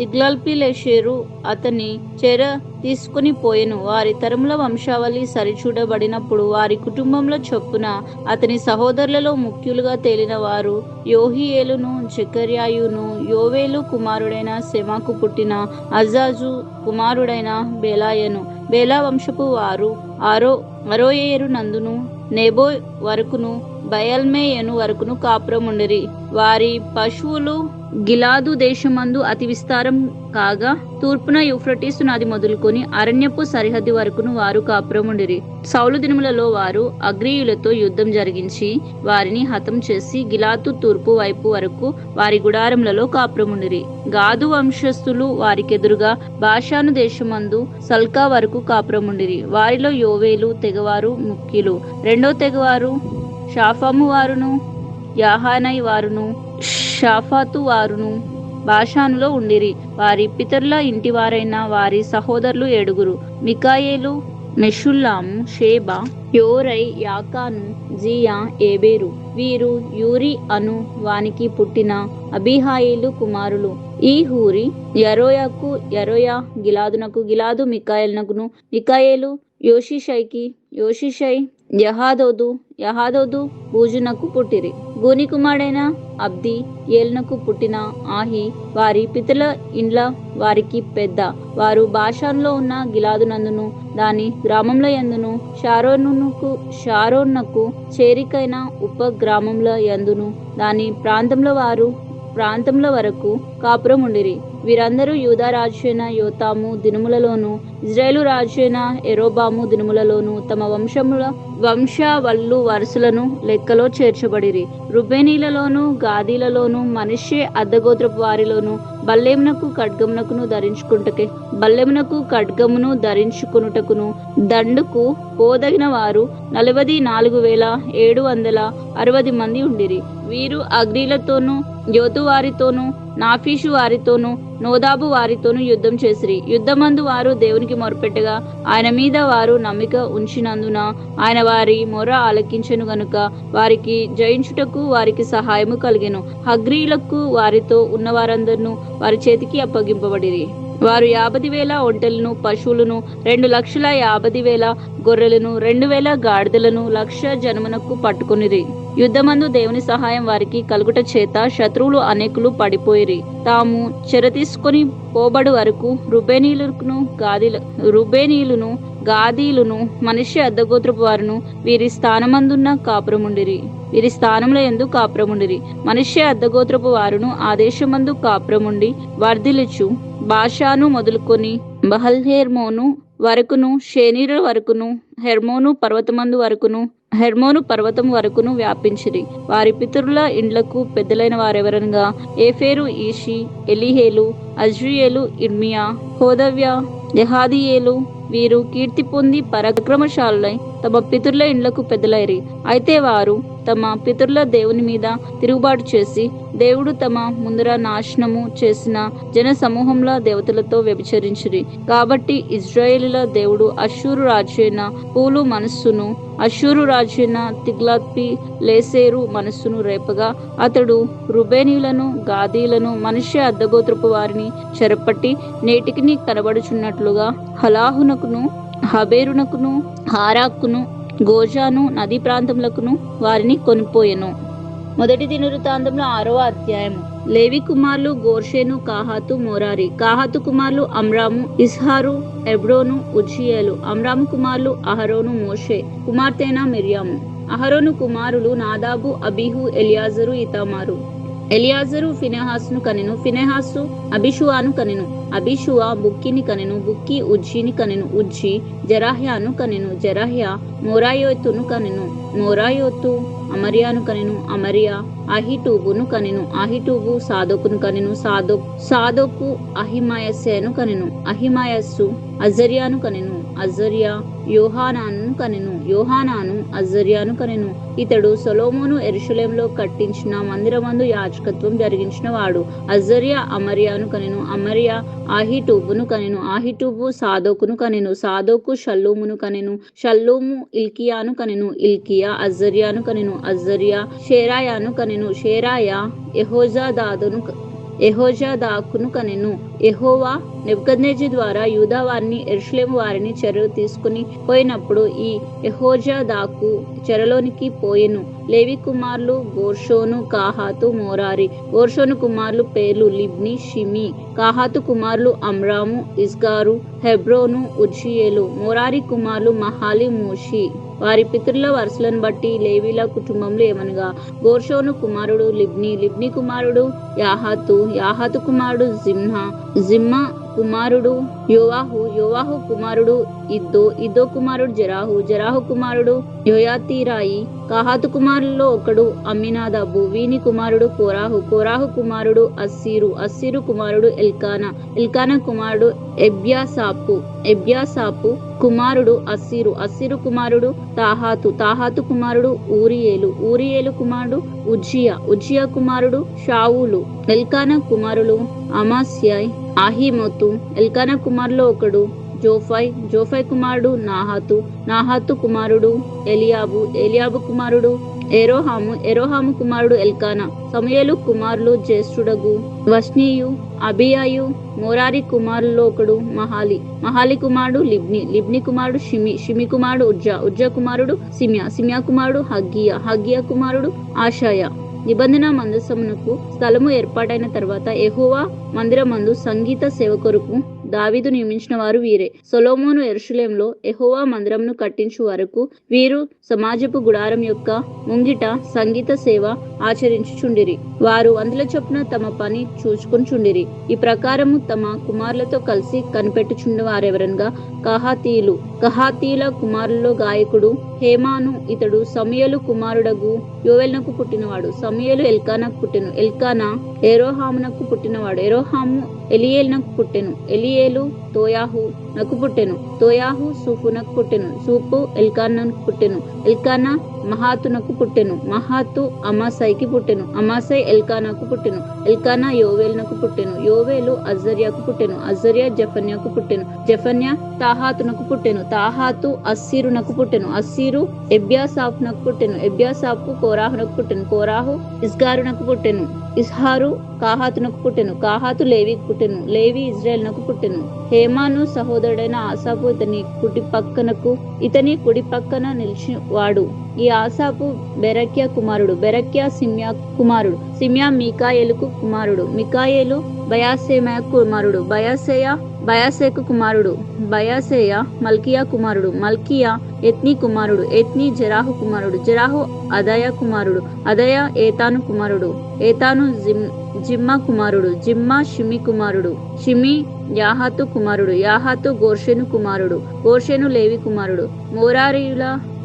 తిగ్లల్పిలేషేరు అతని చెర తీసుకుని పోయెను. వారి తరముల వంశావళి సరిచూడబడినప్పుడు వారి కుటుంబంలో చొప్పున అతని సహోదరులలో ముఖ్యులుగా తేలిన వారు యోహియేలును, జకర్యాయును, యోవేలు కుమారుడైన సెమాకు పుట్టిన అజాజు కుమారుడైన బెలాయను. బేలా వంశపు వారు అరోయేరు నందును నెబో వరకును బయల్మేయను వరకును కాపురం ఉండిరి. వారి పశువులు గిలాదు దేశమందు అతి విస్తారం కాగా తూర్పున యూఫ్రటీసు నది మొదలుకొని అరణ్యపు సరిహద్దు వరకును వారు కాపురం ఉండిరి. సౌలు దినములలో వారు అగ్రీయులతో యుద్ధం జరిగించి వారిని హతం చేసి గిలాదు తూర్పు వైపు వరకు వారి గుడారములలో కాపురం ఉండిరి. గాదు వంశస్థులు వారికెదురుగా బాషాను దేశమందు సల్కా వరకు కాపురం ఉండిరి. వారిలో యోవేలు తెగవారు ముఖ్యులు. రెండో తెగవారు షాఫాము వారును, యాహానై వారును, షాఫాతు వారును బాషానులో ఉండిరి. వారి పితరుల ఇంటివారైన వారి సహోదరులు 7. మికాయేలు, మెషుల్లాము, షేబా, యోరై, యాకాను, జియా, ఏబేరు. వీరు యూరి అను వానికి పుట్టిన అబీహాయిలు కుమారులు. ఈ హూరి యరోయాకు, యరోయా గిలాదునకు, గిలాదు మికాయేలునకును, మికాయేలు యోషిషైకి, యోషిషై యహాదోదు, యహాదోదు బూజునకు పుట్టిరి. గూని కుమారుడైన అబ్ది ఏలునకు పుట్టిన ఆహి వారి పితల ఇండ్ల వారికి పెద్ద. వారు బాషాన్లో ఉన్న గిలాదునందును దాని గ్రామంలో యందును షారోన్నకు చేరికైన ఉపగ్రామంల యందును దాని ప్రాంతంలో వరకు కాపురం ఉండిరి. వీరందరూ యూదా రాజు అయిన యోతాము దినములలోను ఇజ్రాయేలు రాజు అయిన యెరోబాము దినములలోను తమ వంశావళ్ళు వరుసలను లెక్కలో చేర్చబడిరి. రుబేనీలలోను గాదీలలోను మనష్షే అర్థగోత్రపు వారిలోను బల్లేమునకు ఖడ్గమును ధరించుకొనుటకును దండుకు పోదగిన వారు 44,760 మంది ఉండిరి. వీరు అగ్రీలతోనూ యోతు వారితోనూ నాఫీషు వారితోనూ నోదాబు వారితోనూ యుద్ధం చేసిరి. యుద్ధమందు వారు దేవునికి మొరపెట్టగా ఆయన మీద వారు నమ్మిక ఉంచినందున ఆయన వారి మొర ఆలకించెను గనుక వారికి జయించుటకు వారికి సహాయము కలిగెను. హగ్రీలకు వారితో ఉన్నవారందరూ వారి చేతికి అప్పగింపబడిరి. వారు 50,000 ఒంటెలను, పశువులను, 2,50,000 గొర్రెలను, 2,000 గాడిదలను 1,00,000 జనమునకు పట్టుకొనిరి. యుద్ధమందు దేవుని సహాయం వారికి కలుగుట చేత శత్రువులు అనేకులు పడిపోయిరి. తాము చెర తీసుకొని పోబడు వరకు రుబేనీలును గాదీలును మనిషి అద్దగోత్రపు వారును వీరి స్థానముల యందు కాపురముండిరి. మనిషి అద్దగోత్రపు వారును ఆ దేశమందు కాపురముండి వర్ధిల్లుచు బాషాను మొదలుకొని బహల్హేర్మోను వరకును షేనీరు వరకును హెర్మోను పర్వతము వరకును వ్యాపించిరి. వారి పితరుల ఇండ్లకు పెద్దలైన వారెవరనగా ఏఫేరు, ఈషి, ఎలీహేలు, అజ్రియేలు, ఇర్మియా, హోదవ్య, యహాదియేలు. వీరు కీర్తి పొంది పరాక్రమశాలులై తమ పితరుల ఇండ్లకు పెద్దలైరి. అయితే వారు తమ పితరుల దేవుని మీద తిరుగుబాటు చేసి దేవుడు తమ ముందర నాశనము చేసిన జన సమూహంల దేవతలతో వ్యభిచరించిరి. కాబట్టి ఇజ్రాయేలుల దేవుడు అష్షూరు రాజైన పూలు మనస్సును, అష్షూరు రాజైన తిగ్లత్పిలేసెరు మనస్సును రేపగా అతడు రుబేనీయులను గాదీలను మనిషి అద్దగోత్రపు వారిని చెరపట్టి నేటికి కనబడుచున్నట్లుగా హలాహునకును హబేరునకును హారాకును గోజాను నదీ ప్రాంతములకును వారిని కొనిపోయెను. మొదటి దినవృత్తాంతంలో 6వ అధ్యాయము. లేవి కుమారులు గోర్షేను, కాహాతు, మోరారి. కాహాతు కుమారులు అమ్రాము, ఇస్హారు, హెబ్రోను, ఉజ్జియేలు. అమ్రాము కుమారులు అహరోను, మోషే కుమార్తెన మిర్యాము. అహరోను కుమారులు నాదాబు, అబీహు, ఎలియాజరు, ఇతామారు. ఎలియాజరు ఫినెహాసును కనెను. ఫినెహాసు అబిషువాను కనెను. అబిషువా బుక్కిని కనెను. బుక్కి ఉజ్జీని కనెను. ఉజ్జి జెరహ్యాను కనెను. జెరహ్యా మోరాయోతును కనెను. మోరాయోతు అమర్యాను కనెను. అమర్యా అహిటూబును కనెను. అహిటూబు సాదోకును కనెను. సాదోకు అహిమయస్సును కనెను. అహిమయస్సు అజర్యాను కనెను. అజర్యా యోహానాను కనెను. యోహానాను అజర్యాను కనెను. ఇతడు సొలొమోను యెరూషలేములో కట్టించిన మందిరమందు యాజకత్వం జరిగించిన వాడు. అజర్యా అమర్యాను కనెను. అమర్యా ఆహిటూబును కనెను. ఆహిటూబు సాదోకును కనెను. సాదోకు షల్లూమును కనెను. షల్లూము ఇల్కియాను కనెను. ఇల్కియా అజర్యాను కనెను. అజర్యా షేరాయాను కనెను. షేరాయా యెహోజాదాకును కనెను. యెహోవా నెబుకద్నెజరు ద్వారా యూదా వారిని యెరూషలేము వారిని చెర తీసుకుని పోయినప్పుడు ఈ యెహోజాదాకు చెరలోనికి పోయెను. లేవి కుమారులు గోర్షోను, కాహాతు, మోరారి. గోర్షోను కుమారులు పేర్లు లిబ్ని, షిమి. కాహాతు కుమారులు అమ్రాము, ఇస్గారు, హెబ్రోను, ఉజ్జియేలు. మోరారి కుమారులు మహాలి, మూషి. వారి పితరుల వరుసలను బట్టి లేవీల కుటుంబంలో ఏమనగా గోర్షోను కుమారుడు లిబ్ని. లిబ్ని కుమారుడు యాహాతు. యాహాతు కుమారుడు జిమ్మా కుమారుడు యోవాహు. యోవాహు కుమారుడు ఇద్దో కుమారుడు జెరాహు. జెరాహు కుమారుడు యోయాతీరాయి. కాహాతు కుమారుల్లో ఒకడు అమ్మినాదాబు. వీని కుమారుడు కోరాహు. కోరాహు కుమారుడు అస్సీరు. అస్సీరు కుమారుడు ఎల్కానా. ఎల్కానా కుమారుడు ఎబ్యాసాపు. ఎబ్యాసాపు కుమారుడు అస్సీరు. అస్సీరు కుమారుడు తాహాతు. తాహాతు కుమారుడు ఊరియేలు. ఊరియేలు కుమారుడు ఉజ్జియా. ఉజ్జియా కుమారుడు షావులు. ఎల్కానా కుమారులు అమాస్యాయ్, ఆహిమోతు. ఎల్కానా కుమారులో ఒకడు జోఫై. జోఫై కుమారుడు నాహాతు. నాహాతు కుమారుడు ఎలియాబు. ఎలియాబు కుమారుడు ఎరోహాము. ఎరోహాము కుమారుడు ఎల్కానా. సమూయేలు కుమారులు జ్యేష్ఠుడగు వష్నీయు, అబియాయు. మోరారి కుమారుల్లో ఒకడు మహాలి. మహాలి కుమారుడు లిబ్ని. లిబ్ని కుమారుడు షిమి. షిమి కుమారుడు ఉజ్జా. ఉజ్జా కుమారుడు సిమియా. సిమియా కుమారుడు హగ్గియా. హగ్గియా కుమారుడు ఆషాయా. నిబంధన మందసమునకు స్థలము ఏర్పాటైన తర్వాత యెహోవా మందిరమందు సంగీత సేవ కొరకు దావీదు నియమించిన వారు వీరే. సొలొమోను యెరూషలేములో యెహోవా మందిరమును కట్టించు వరకు వీరు సమాజపు గుడారం యొక్క ముంగిట సంగీత సేవ ఆచరించుచుండిరి. వారు వంతుల చొప్పున తమ పని చూచుకొనుచుండిరి. ఈ ప్రకారము తమ కుమారులతో కలిసి కనిపెట్టుచుండే వారెవరనగా కహాతీయులు. కహాతీయుల కుమారుల్లో గాయకుడు హేమాను. ఇతడు సమూయేలు కుమారుడగు యోవేలునకు పుట్టినవాడు. సమూయేలు ఎల్కానాకు పుట్టెను. ఎల్కానా ఎరోహామునకు పుట్టినవాడు. ఎరోహాము ఎలియేలునకు పుట్టెను. ఎలియేలు తోయాహు నకు పుట్టెను. తోయాహు సూఫునకు పుట్టెను. సూపు ఎల్కానాకు పుట్టెను. ఎల్కానా మహాతునకు పుట్టెను. మహాతు అమాసైకి పుట్టెను. అమాసై ఎల్కానాకు పుట్టెను. ఎల్కానా యోవేలునకు పుట్టెను. యోవేలు అజర్యాకు పుట్టెను. అజర్యా జఫన్యాకు పుట్టెను. జఫన్యా తాహాతునకు పుట్టెను. తాహాతు అస్సీరునకు పుట్టెను. అస్సీరు ఎబ్యాసాపునకు పుట్టెను. ఎబ్యాసాపు కోరాహునకు పుట్టెను. కోరాహు ఇస్గారునకు పుట్టెను. ఇస్హారు కాహాతునకు పుట్టెను, కాహాతు లేవికి పుట్టెను, లేవి ఇజ్రాయేలునకు పుట్టెను. హేమాను సహోదరుడైన ఆసాపు ఇతని కుడి పక్కన నిలిచివాడు. ఈ ఆసాపు బెరక్యా కుమారుడు, బెరక్యా సిమ్యా కుమారుడు, సిమ్యా మీకాయేలుకు కుమారుడు, మికాయేలు బయాసేమయ కుమారుడు, బయాసేకు కుమారుడు, బయాసేయ మల్కియా కుమారుడు, మల్కియా ఎత్ని కుమారుడు, ఎత్ని జెరాహు కుమారుడు, జెరాహు అదయ కుమారుడు, అదయ ఏతాను కుమారుడు, ఏతాను జిమ్మా కుమారుడు, జిమ్మా షిమి కుమారుడు, షిమి యాహాతు కుమారుడు, యాహాతు గోర్షెను కుమారుడు, గోర్షెను లేవి కుమారుడు.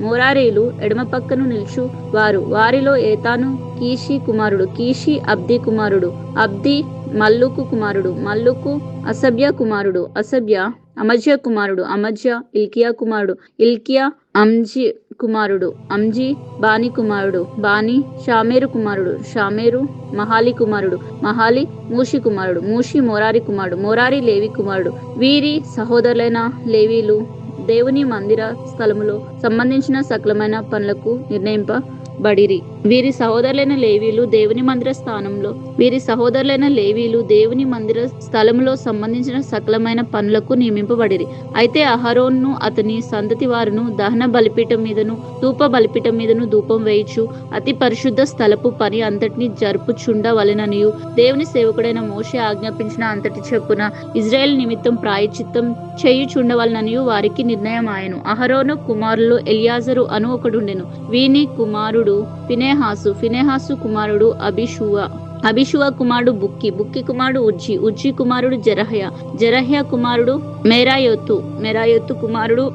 మోరారీలు ఎడమ పక్కను నిల్చు వారు, వారిలో ఏతాను కీషి కుమారుడు, కీషి అబ్ది కుమారుడు, అబ్ది మల్లుకు కుమారుడు, మల్లుకు అసభ్య కుమారుడు, అసభ్య అమజ్య కుమారుడు, అమజ్య ఇల్కియా కుమారుడు, ఇల్కియా అంజి కుమారుడు, అంజి బాని కుమారుడు, బాని షామేరు కుమారుడు, షామేరు మహాలి కుమారుడు, మహాలి మూషి కుమారుడు, మూషి మోరారి కుమారుడు, మోరారి లేవి కుమారుడు. వీరి సహోదరులైన లేవీలు దేవుని మందిర స్థలములో సంబంధించిన సకలమైన పనులకు నిర్ణయింపబడిరి. వీరి సహోదరులైన లేవీలు దేవుని మందిర స్థలములో సంబంధించిన సకలమైన పనులకు నియమింపబడిరి. అయితే అహరోను అతని సంతతి వారును దహన బలిపీఠం మీదను ధూప బలిపీఠం మీదను ధూపం వేయిచు అతి పరిశుద్ధ స్థలపు పని అంతటిని జరుపుచుండవలెననియు దేవుని సేవకుడైన మోషే ఆజ్ఞాపించిన అంతటి చొప్పున ఇజ్రాయేల్ నిమిత్తం ప్రాయశ్చిత్తం చేయుచుండవలననియు వారికి నిర్ణయమాయెను. అహరోను కుమారులు ఎలియాజరు అను ఒకడుండెను. వీని కుమారుడు ఫినెహాసు కుమారుడు అబిషువ కుమారుడు బుక్కి కుమారుడు ఉజ్జి కుమారుడు జెరహ్య కుమారుడు మెరాయోతు కుమారుడు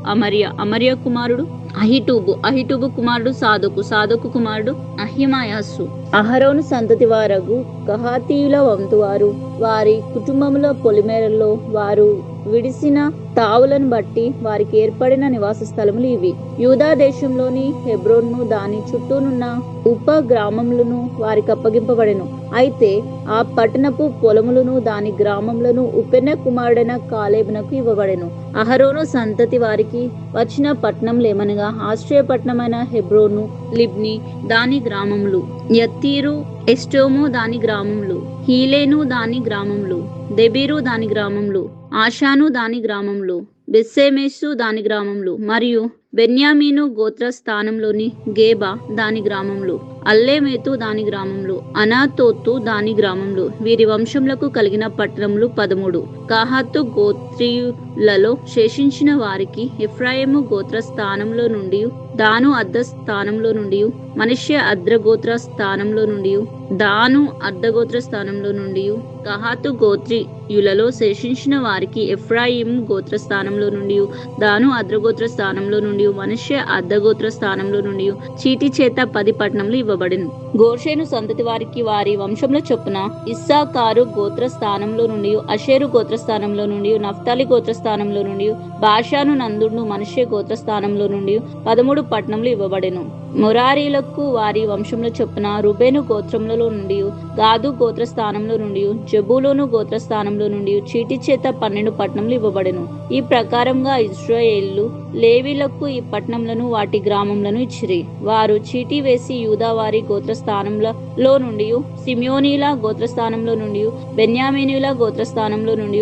అమర్య కుమారుడు అహిటూబు కుమారుడు సాదోకు కుమారుడు అహిమాయాసు. అహరోను సంతతి వారగు కహాతీయుల వంతువారు వారి కుటుంబముల పొలిమేరల్లో వారు విడిసిన తావులను బట్టి వారికి ఏర్పడిన నివాస స్థలములు ఇవి. యూదా దేశంలోని హెబ్రోన్ను దాని చుట్టూనున్న ఉప గ్రామములను వారికి అప్పగింపబడెను. అయితే ఆ పట్టణపు పొలములను దాని గ్రామములను ఉపెన్న కుమారుడైన కాలేబునకు ఇవ్వబడెను. అహరోను సంతతి వారికి వచ్చిన పట్టణంలేమనగా ఆశ్రయ పట్టణమైన హెబ్రోను, లిబ్ని దాని గ్రామములు, యత్తీరు, ఎస్టోము దాని గ్రామములు, హీలేను దాని గ్రామములు, దెబీరు దాని గ్రామములు, ఆషాను దాని గ్రామములు, బెస్సెమెసు దాని గ్రామములు, మరియు బెన్యామీను గోత్ర స్థానంలోని గేబా దాని గ్రామములు, అల్లేమేతు దాని గ్రామములు, అనాతోతు దాని గ్రామములు. వీరి వంశములకు కలిగిన పట్టణములు 13. కహాతు గోత్రీయులలో శేషించిన వారికి ఎఫ్రాయిము గోత్ర స్థానంలో నుండి, దాను అర్ధ స్థానంలో నుండి, మనష్య అర్ధగోత్ర స్థానంలో నుండి, దాను అర్ధగోత్ర స్థానంలో నుండి, కహాతు గోత్రీయులలో శేషించిన వారికి ఎఫ్రాయిము గోత్ర స్థానంలో నుండి, దాను అర్ధగోత్ర స్థానంలో నుండి, మనష్య అర్ధగోత్ర స్థానంలో నుండి చీటి చేత 10 పట్టణములు ఇవ్వబడెను. గోర్షేను సంతతి వారికి వారి వంశంలో చొప్పున ఇస్సాకారు గోత్ర స్థానంలో నుండి, అషేరు గోత్ర స్థానంలో నుండి, నఫ్తాలి గోత్ర స్థానంలో నుండి, బాషాను నందును మనష్య గోత్ర స్థానంలో నుండి 13 పట్టణములు ఇవ్వబడెను. మొరారీలకు వారి వంశంలో చొప్పున రుబేను గోత్రములలో నుండి, గాదు గోత్ర స్థానంలో నుండి, జబూలూను గోత్ర స్థానంలో నుండి చీటి చేత 12 పట్టణములు ఇవ్వబడెను. ఈ ప్రకారంగా ఇశ్రాయేలు లేవీలకు ఈ పట్టణములను వాటి గ్రామములను ఇచ్చిరి. వారు చీటీ వేసి యూదా వారి గోత్ర స్థానంలో నుండి, సిమియోనీల గోత్ర స్థానంలో నుండి, బెన్యామీనీల గోత్ర స్థానంలో నుండి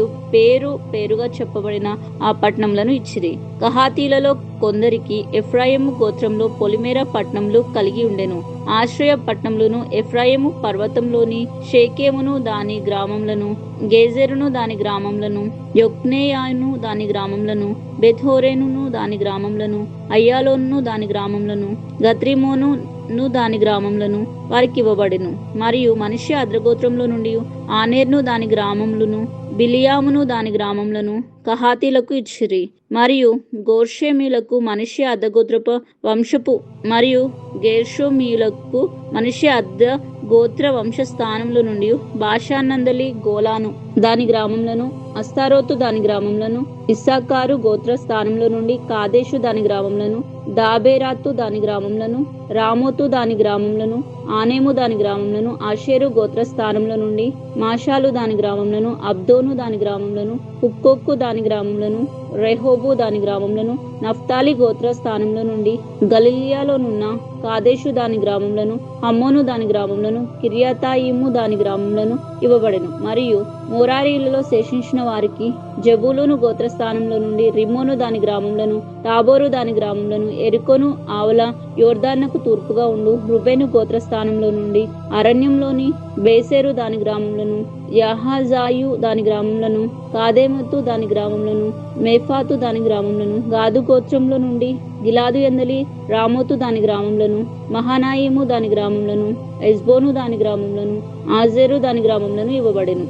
పేరుగా చెప్పబడిన ఆ పట్టణములను ఇచ్చిరి. కహాతీలలో కొందరికి ఎఫ్రాయిము గోత్రంలో పొలిమేర పట్టణములు కలిగి ఉండెను. ఆశ్రయ పట్టణములను ఎఫ్రాయిము పర్వతంలోని షేకేమును దాని గ్రామములను, గేజెరును దాని గ్రామములను, యొక్నేయాను దాని గ్రామములను, బెత్హోరేనును దాని గ్రామములను, అయ్యాలోను దాని గ్రామములను, గత్రిమోను దాని గ్రామములను వారికి ఇవ్వబడెను. మరియు మనిషి అద్రగోత్రంలో నుండి ఆనేర్ను దాని గ్రామములను, బిలియామును దాని గ్రామములను కహాతీలకు ఇచ్చిరి. మరియు గోర్షేమీలకు మనిషి అర్ధగోత్రపు వంశపు మరియు గేర్షోమీయులకు మనిషి అర్ధ గోత్ర వంశ స్థానంలో నుండి బాషానందలి గోలాను దాని గ్రామములను, అస్తారోతు దాని గ్రామములను, ఇస్సాకారు గోత్ర స్థానంలో నుండి కాదేశు దాని గ్రామములను, దాబేరాతు దాని గ్రామములను, రామోతు దాని గ్రామములను, ఆనేము దాని గ్రామములను, ఆషేరు గోత్ర స్థానంలో నుండి మాషాలు దాని గ్రామములను, అబ్దోను దాని గ్రామములను, హుక్కోక్కు దాని గ్రామములను, రెహోబు దాని గ్రామములను, నఫ్తాలి గోత్ర స్థానంలో నుండి గలిలియాలోనున్న కాదేషు దాని గ్రామములను, హమ్మోను దాని గ్రామములను, కిర్యాతాయిము దాని గ్రామములను ఇవ్వబడెను. మరియు మోరారీలలో శేషించిన వారికి జబూలూను గోత్రస్థానంలో నుండి రిమ్మోను దాని గ్రామములను, తాబోరు దాని గ్రామములను, ఎరికోను ఆవల యోర్దానుకు తూర్పుగా ఉండు రుబేను గోత్రస్థానంలో నుండి అరణ్యంలోని బేసేరు దాని గ్రామములను, యహాజాయు దాని గ్రామములను, కాదేమతు దాని గ్రామములను, మేఫాతు దాని గ్రామములను, గాదు గోత్రంలో నుండి గిలాదు ఎందలి రామోతు దాని గ్రామములను, మహానాయిము దాని గ్రామములను, ఎస్బోను దాని గ్రామములను, ఆజేరు దాని గ్రామములను ఇవ్వబడెను.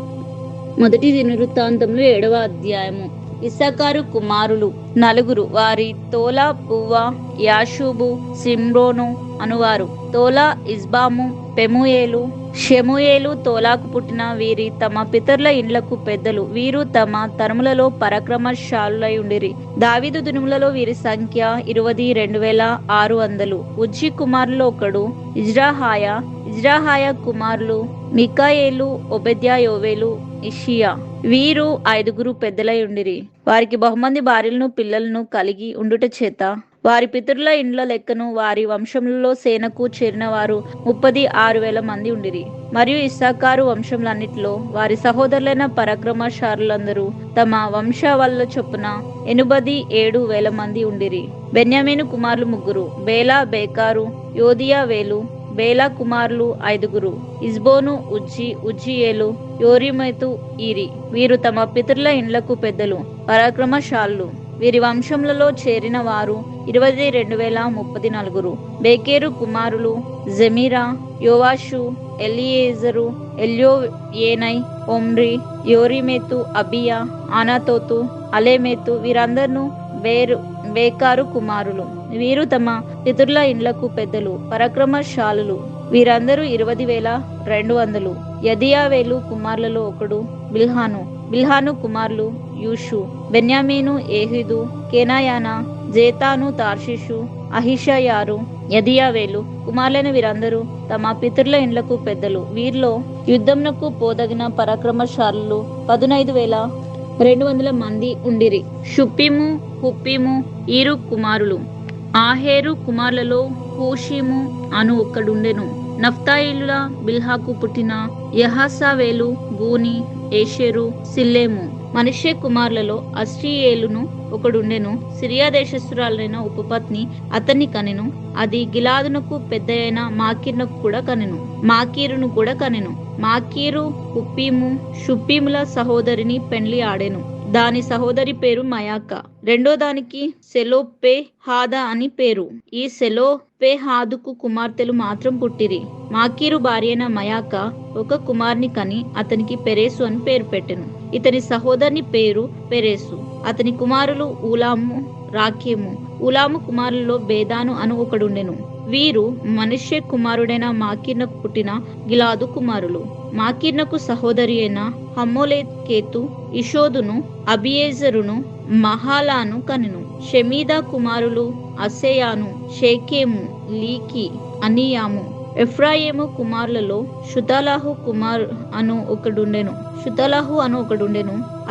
మొదటి దినవృత్తాంతములు 7వ అధ్యాయము. ఇస్సాకారు కుమారులు 4. వారి తోలా, పువ్వా, యాషూబు, సిమ్రోను అనువారు. తోలా ఇస్బాము, పెముయేలు, షెముయేలు తోలాకు పుట్టిన వీరి తమ పితరుల ఇండ్లకు పెద్దలు. వీరు తమ తరములలో పరాక్రమశాలులై ఉండిరి. దావీదు దినములలో వీరి సంఖ్య 22,600. ఉజ్జీ కుమారులో ఒకడు ఇజ్రాహాయ కుమారులు మికాయేలు, ఒబెద్యా, యోవేలు, ఇషియా. వీరు 5 పెద్దలై ఉండిరి. వారికి బహుమంది భార్యలను పిల్లలను కలిగి ఉండుట చేత వారి పితరుల ఇండ్ల లెక్కను వారి వంశములలో సేనకు చేరిన వారు 36,000 మంది ఉండిరి. మరియు ఇస్సాకారు వంశములన్నిటిలో వారి సహోదరులైన పరాక్రమశాలులందరూ తమ వంశావళుల చొప్పున 87,000 మంది ఉండిరి. బెన్యామీను కుమారులు 3: బేలా, బేకారు, యోదియా, వేలు. బేలా కుమారులు 5: ఇస్బోను, ఉజ్జియేలు, యోరిమెతు, ఈరి. వీరు తమ పితరుల ఇండ్లకు పెద్దలు, పరాక్రమశాలులు. వీరి వంశములలో చేరిన వారు 22,034. బేకేరు కుమారులు జెమిరా, యోవాషు, ఎలియేజరు, ఎల్యోయేనై, ఒమ్రి, యోరిమెతు, అబియా, ఆనాతోతు, అలేమెతు. వీరందరూ బేకారు కుమారులు. వీరు తమ పితరుల ఇండ్లకు పెద్దలు, పరాక్రమశాలులు. వీరందరూ 20,200. యదియావేలు కుమారులలో ఒకడు బిల్హాను కుమారులు యూషు, బెన్యామీను, ఏహుదు, కెనాయానా, జేతాను, తార్షిషు, అహిషయారు. యదియావేలు కుమారులైన వీరందరూ తమ పితరుల ఇండ్లకు పెద్దలు. వీరిలో యుద్ధమునకు పోదగిన పరాక్రమశాలులు 15,200 మంది ఉండిరి. షుప్పీము, హుప్పీము ఈరు కుమారులు. ఆహేరు కుమారులలో హూషీము అను ఒకడుండెను. నఫ్తాయిలుల బిల్హాకు పుట్టిన యహసావేలు, గూని, ఏషెరు, సిల్లేము. మనష్షే కుమారులలో అస్రీయేలును ఒకడుండెను. సిరియా దేశస్థురాలైన ఉపపత్ని అతన్ని కనెను. అది గిలాదునకు పెద్దయైన మాకీరును కూడా కనెను. మాకీరు హుప్పీము, షుప్పీముల సహోదరిని పెండ్లి ఆడెను. దాని సహోదరి పేరు మయాక. రెండో దానికి సెలోపెహాద అని పేరు. ఈ సెలోపెహాదుకు కుమార్తెలు మాత్రం పుట్టిరి. మాకీరు భార్యైన మయాక ఒక కుమార్ని కని అతనికి పెరేసు అని పేరు పెట్టెను. ఇతని సహోదరుని పేరు పెరేసు. అతని కుమారులు ఊలాము, రాకేము. ఊలాము కుమారులలో బేదాను అను ఒకడుండెను. వీరు మనష్షే కుమారుడైన మాకీర్నకు పుట్టిన గిలాదు కుమారులు. మాకీర్నకు సహోదరి అయిన హమ్మోలేకేతు ఇషోదును, అబియేజరును, మహాలాను కనెను. షెమీదా కుమారులు అసెయాను, షేకేము, లీకి, అనియాము. ఎఫ్రాయిము కుమారులలో షుతలాహు అను ఒకడుండెను.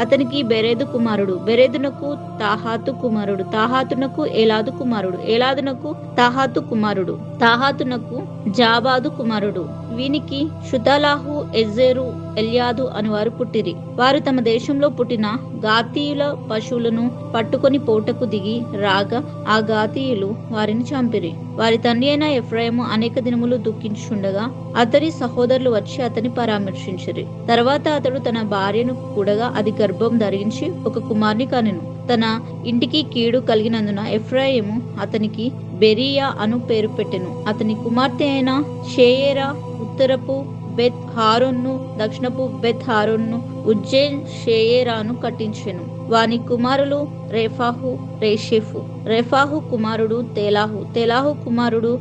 అతనికి బెరేదు కుమారుడు. బెరేదునకు తాహాతు కుమారుడు. తాహాతునకు ఏలాదు కుమారుడు. ఏలాదునకు తాహాతు కుమారుడు. తాహాతునకు జాబాదు కుమారుడు. వీనికి షుతలాహు, ఎజ్జేరు, ఎల్యాదు అని వారు పుట్టిరి. వారు తమ దేశంలో పుట్టిన గాతీయుల పశువులను పట్టుకొని పోటకు దిగి రాగా ఆ గాతీయులు వారిని చంపిరి. వారి తండ్రి అయిన ఎఫ్రాయిము అనేక దినములు దుఃఖించుండగా అతని సహోదరులు వచ్చి అతన్ని పరామర్శించిరి. తర్వాత అతడు తన భార్యను కూడగా అది గర్భం ధరించి ఒక కుమార్ని కనెను. తన ఇంటికి కీడు కలిగినందున ఎఫ్రాయిము అతనికి బెరియా అను పేరు పెట్టెను. అతని కుమార్తె అయిన షేయేరా ఉత్తరపు బెత్ హారోన్ను, దక్షిణపు బెత్ హారోన్ను, ఉజ్జేల్ షేయేరాను కట్టించెను. వాని కుమారులు రేఫాహు, రేషెఫు. రేఫాహు కుమారుడు తేలాహు. తేలాహు కుమారుడు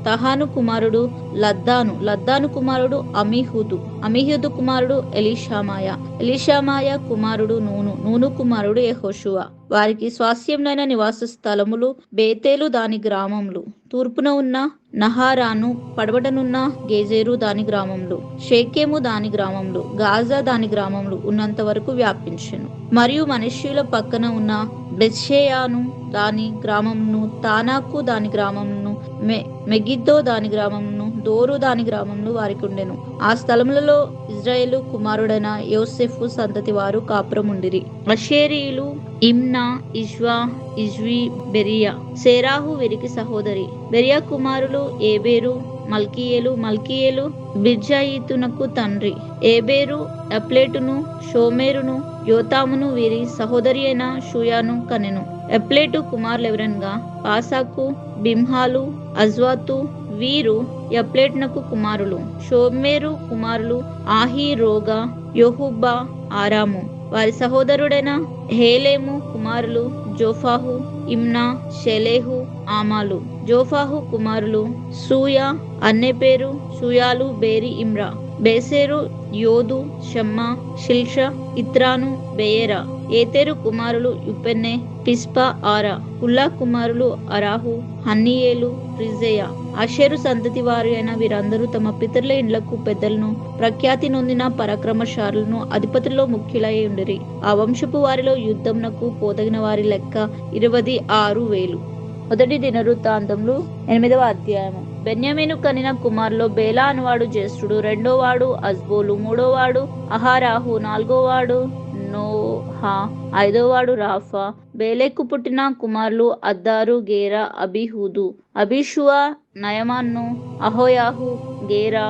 తహాను కుమారుడు లద్దాను కుమారుడు అమీహుదు కుమారుడు ఎలీషామాయ కుమారుడు నూను కుమారుడు యెహోషువ. వారికి స్వాస్థ్యములైన నివాస స్థలములు బేతేలు దాని గ్రామములు, తూర్పున ఉన్న నహారాను, పడమటనున్న గేజేరు దాని గ్రామములు, షేకెము దాని గ్రామములు, గాజా దాని గ్రామములు ఉన్నంత వరకు వ్యాపించెను. మరియు మనష్యుల పక్కన ఉన్న బెత్షెయాను దాని గ్రామమును, తానాకు దాని గ్రామమును, మెగిద్దో దాని గ్రామమును, దోరు దాని గ్రామమును వారికి ఉండెను. ఆ స్థలములలో ఇజ్రాయేలు కుమారుడైన యోసెఫు సంతతి వారు కాపురముండిరి. అషేరీయులు ఇమ్నా, ఇష్వా, ఇజ్వి, బెరియా. సేరాహు వీరికి సహోదరి. బెరియా కుమారులు ఏబేరు, మల్కీయేలు. మల్కీయేలు బిర్జాయితునకు తండ్రి. ఏబేరు ఎప్లేటును, షోమేరును, యోతామును వీరి సహోదరి అయిన షూయాను కనెను. ఎప్లేటు కుమారులెవరనగా పాసాకు, బింహాలు, అజ్వాతు. వీరు ఎప్లేటునకు కుమారులు. షోమేరు కుమారులు ఆహి, రోగా, యెహుబ్బా, ఆరాము. వారి సహోదరుడైన హేలేము కుమారులు జోఫాహు, ఇమ్నా, షెలేహు, ఆమాలు. జోఫాహు కుమారులు సూయా, అన్నెపేరు, షూయాలు, బేరి, ఇమ్రా. బేసేరు యోదు, షమ్మా, షిల్షా, ఇత్రాను, బెయేరా. ఏతేరు కుమారులు యుపెన్నె, పిస్పా, ఆరా. ఉల్లా కుమారులు అరాహు, హన్నీయేలు, రిజేయా. అషేరు సంతతి వారు అయిన వీరందరూ తమ పితరుల ఇండ్లకు పెద్దలను, ప్రఖ్యాతి నొందిన పరాక్రమశాలులను, అధిపతుల్లో ముఖ్యులై ఉండిరి. ఆ వంశపు వారిలో యుద్ధమునకు పోదగిన వారి లెక్క 26,000. మొదటి దినవృత్తాంతములు 8వ అధ్యాయము. బెన్యామీను కనిన కుమారులో బేలా అనువాడు జ్యేష్ఠుడు. రెండోవాడు అజ్బోలు. మూడోవాడు అహారాహు. నాలుగోవాడు నోహా. ఐదోవాడు రాఫా. బేలెకు పుట్టిన కుమారులు అద్దారు, గేరా, అబీహూదు. అబీషువా, నయమాను, అహోయాహు, గేరా,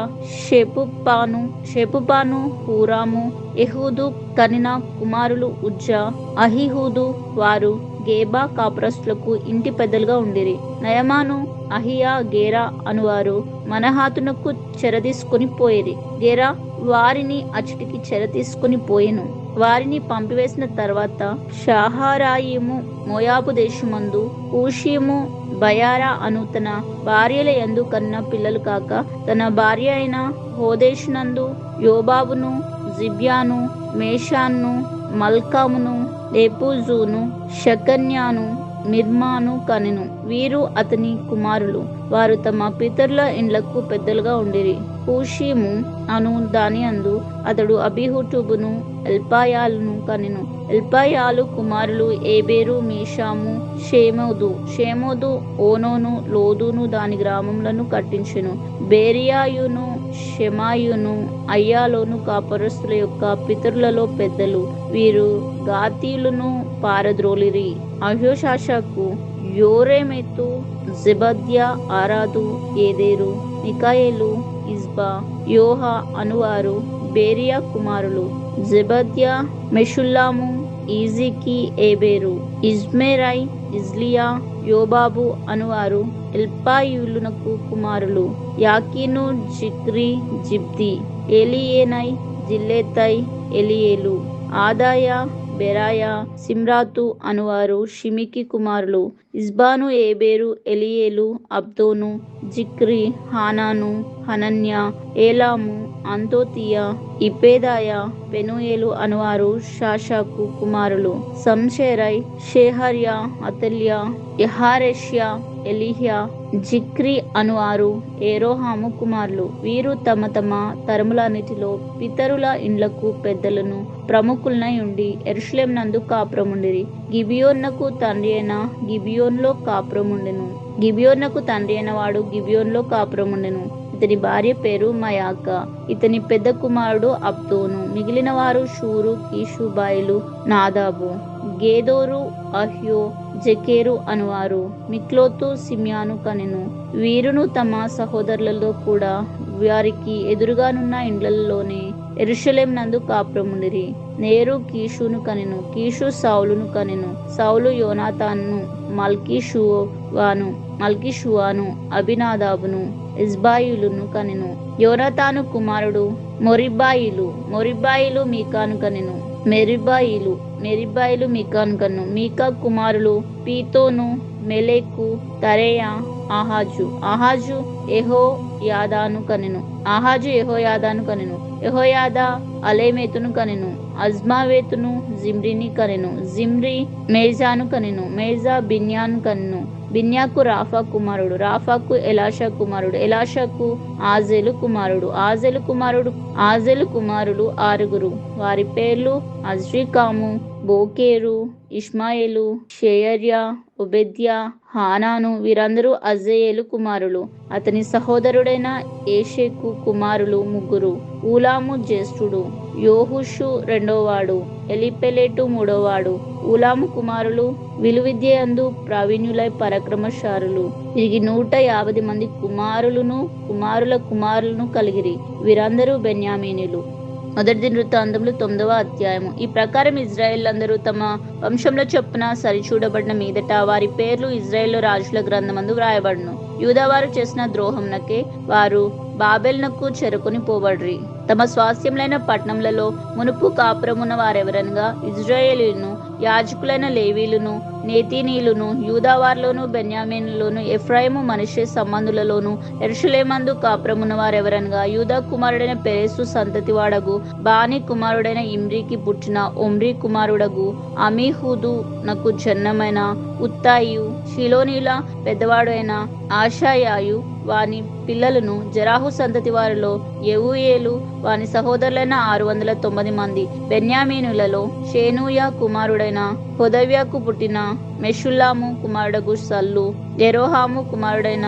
షెపుపాను, హూరాము. యెహూదు కనిన కుమారులు ఉజ్జా, అహీహూదు. వారు గేబా కాపురస్తులకు ఇంటి పెద్దలుగా ఉండిరి. నయమాను, అహియా, గేరా అనువారు మనహాతునకు చెరదీసుకుని పోయిరి. గేరా వారిని అచ్చటికి చెరతీసుకుని పోయెను. వారిని పంపివేసిన తర్వాత షాహారాయిము మోయాబు దేశమందు ఊషీము, బయారా అను తన భార్యల యందు కన్న పిల్లలు కాక తన భార్య అయిన హోదేషునందు యోబాబును, జిబ్యాను, మేషాను, మల్కామును, లెపూజును, షకన్యాను, మిర్మాను కనెను. వీరు అతని కుమారులు. వారు తమ పితరుల ఇండ్లకు పెద్దలుగా ఉండిరి. హూషీము అను దాని అందు అతడు అబీహుటుబును, ఎల్పాయాలును కనెను. ఎల్పాయాలు కుమారులు ఏబేరు, మీషాము, షేమోదు, ఓనోను, లోదును దాని గ్రామములను కట్టించెను. బేరియాయును, షెమాయును, అయ్యాలోను కాపురస్తుల యొక్క పితరులలో పెద్దలు. వీరు గాతీయులను పారద్రోలిరి. అహోషాషకు యోరేమెతు, జెబద్యా, ఆరాదు, ఏదేరు, మికాయేలు, ఇజ్బా, యోహా అనువారు బేరియా కుమారులు. జెబద్యా, మెషుల్లాము, ఈజికి, ఏబేరు, ఇజ్మెరై, ఇజ్లియా, యోబాబు అనువారు ఎల్పాయులునకు కుమారులు. యాకీను, జిక్రి, జిబ్ది, ఏలియేనై, జిల్లెతై, ఎలియేలు, ఆదాయ, బెరాయా, సిమ్రాతు అనువారు షిమికి కుమారులు. ఇజ్బాను, ఏబేరు, ఎలియేలు, అబ్దోను, జిక్రి, హానాను, హనన్యా, ఏలాము, అంతోతియా, ఇపేదాయ, పెనుయేలు అనువారు షాషాకు కుమారులు. సంషేరై, షేహర్యా, అతల్యా, యహారెష్యా, ఎలీహ్యా, జిక్రి అనువారు ఏరోహాము కుమారులు. వీరు తమ తమ తరములన్నిటిలో పితరుల ఇండ్లకు పెద్దలను, ప్రముఖులనై ఉండి యెరూషలేము నందు కాపురముండిరి. గిబియోనుకు తండ్రి అయిన గిబియోనులో కాపురముండెను. గిబియోనుకు తండ్రి అయిన వాడు గిబియోనులో కాపురముండెను. ఇతని భార్య పేరు మయాక. ఇతని పెద్ద కుమారుడు అబ్దోను. మిగిలిన వారు షూరు, కీషు, బాయిలు, నాదాబు, గేదోరు, అహ్యో, జెకెరు అనువారు మిక్లోతు, సిమ్యాను కనెను. వీరును తమ సహోదరులలో కూడా వారికి ఎదురుగానున్న ఇండ్లలోనే యెరూషలేము నందు కాపురముండిరి. నేరు కీషును కనెను. కీషు సౌలును కనెను. సౌలు యోనాతానును, మల్కీషువాను, అబినాదాబును, ఇజ్బాయిలును కనెను. యోనాతాను కుమారుడు మొరిబ్బాయిలు మీకాను కనెను. మెరిబ్బాయిలు మీకాను కన్ను. మీకా కుమారులు పీతోను, మెలెకు, తరేయా, ఆహాజు యెహోయాదాను కనెను. యెహోయాదా అలేమెతును కనెను. అజ్మావేతును, జిమ్రిని కనెను. జిమ్రి మేజాను కనెను. మేజా బిన్యాను కనెను. బిన్యాకు రాఫా కుమారుడు. రాఫాకు ఎలాషా కుమారుడు. ఎలాషాకు ఆజేలు కుమారుడు. ఆజేలు కుమారులు 6. వారి పేర్లు అజ్రికాము, బోకేరు, ఇష్మాయేలు, షేయర్య, ఒబెద్య, హానాను వీరందరూ అజయేలు కుమారులు. అతని సహోదరుడైన ఏషేకు కుమారులు ముగ్గురు. ఊలాము జ్యేష్ఠుడు, యోహుషు రెండోవాడు, ఎలిపెలెటు మూడోవాడు. ఊలాము కుమారులు విలువిద్యయందు ప్రావీణ్యులై పరాక్రమశాలులు. వీరికి 150 మంది కుమారులను కుమారుల కుమారులను కలిగిరి. వీరందరూ బెన్యామీనీలు. మొదటి వృత్తాంతములు 9వ అధ్యాయము. ఈ ప్రకారం ఇజ్రాయేళ్లందరూ తమ వంశంలో చొప్పున సరిచూడబడిన మీదట వారి పేర్లు ఇజ్రాయేలు రాజుల గ్రంథమందు వ్రాయబడును. యూదావారు చేసిన ద్రోహంనకే వారు బాబెల్నకు చెరుకొని పోబడ్రి. తమ స్వాస్థ్యములైన పట్టణములలో మునుపు కాపురమున్న వారెవరనగా ఇజ్రాయేలీయులను, యాజకులైన లేవీయులను, నేతీనీయులను, యూదావారిలోను, బెన్యామీనులోను, ఎఫ్రాయిము మనష్షే సంబంధులలోను, యెరూషలేమందు కాపురమున్న వారెవరనగా యూదా కుమారుడైన పెరెసు సంతతి వాడగు బాని కుమారుడైన ఇమ్రికి పుట్టిన ఒమ్రీ కుమారుడగు అమీహూదు నకు జన్మమైన ఉత్తాయియు, షిలోనీల పెద్దవాడు అయిన ఆషాయాయు వాని పిల్లలను, జెరాహు సంతతి వారిలో యెఊయేలు వాని సహోదరులైన 690 మంది. బెన్యామీనులలో షేనూయ కుమారుడైన హోదవ్యాకు పుట్టిన మెషుల్లాము కుమారుడగు సల్లు, యెరోహాము కుమారుడైన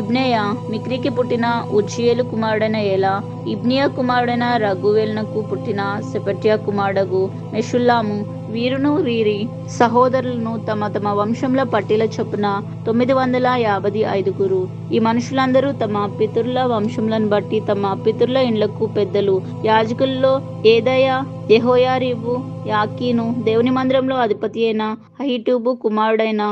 ఇబ్నేయ, మిక్రికి పుట్టిన ఉజ్జియేలు కుమారుడైన ఏలా, ఇబ్నియా కుమారుడైన రఘువేల్నకు పుట్టిన సెపట్యా కుమారుడగు మెషుల్లాము. వీరును వీరి సహోదరులను తమ తమ వంశంల పట్టీల చొప్పున 955. ఈ మనుషులందరూ తమ పితరుల వంశములను బట్టి తమ పితరుల ఇండ్లకు పెద్దలు. యాజకుల్లో ఏదయ, యెహోయారీబు, యాకీను, దేవుని మందిరంలో అధిపతి అయిన అహీటూబు కుమారుడైన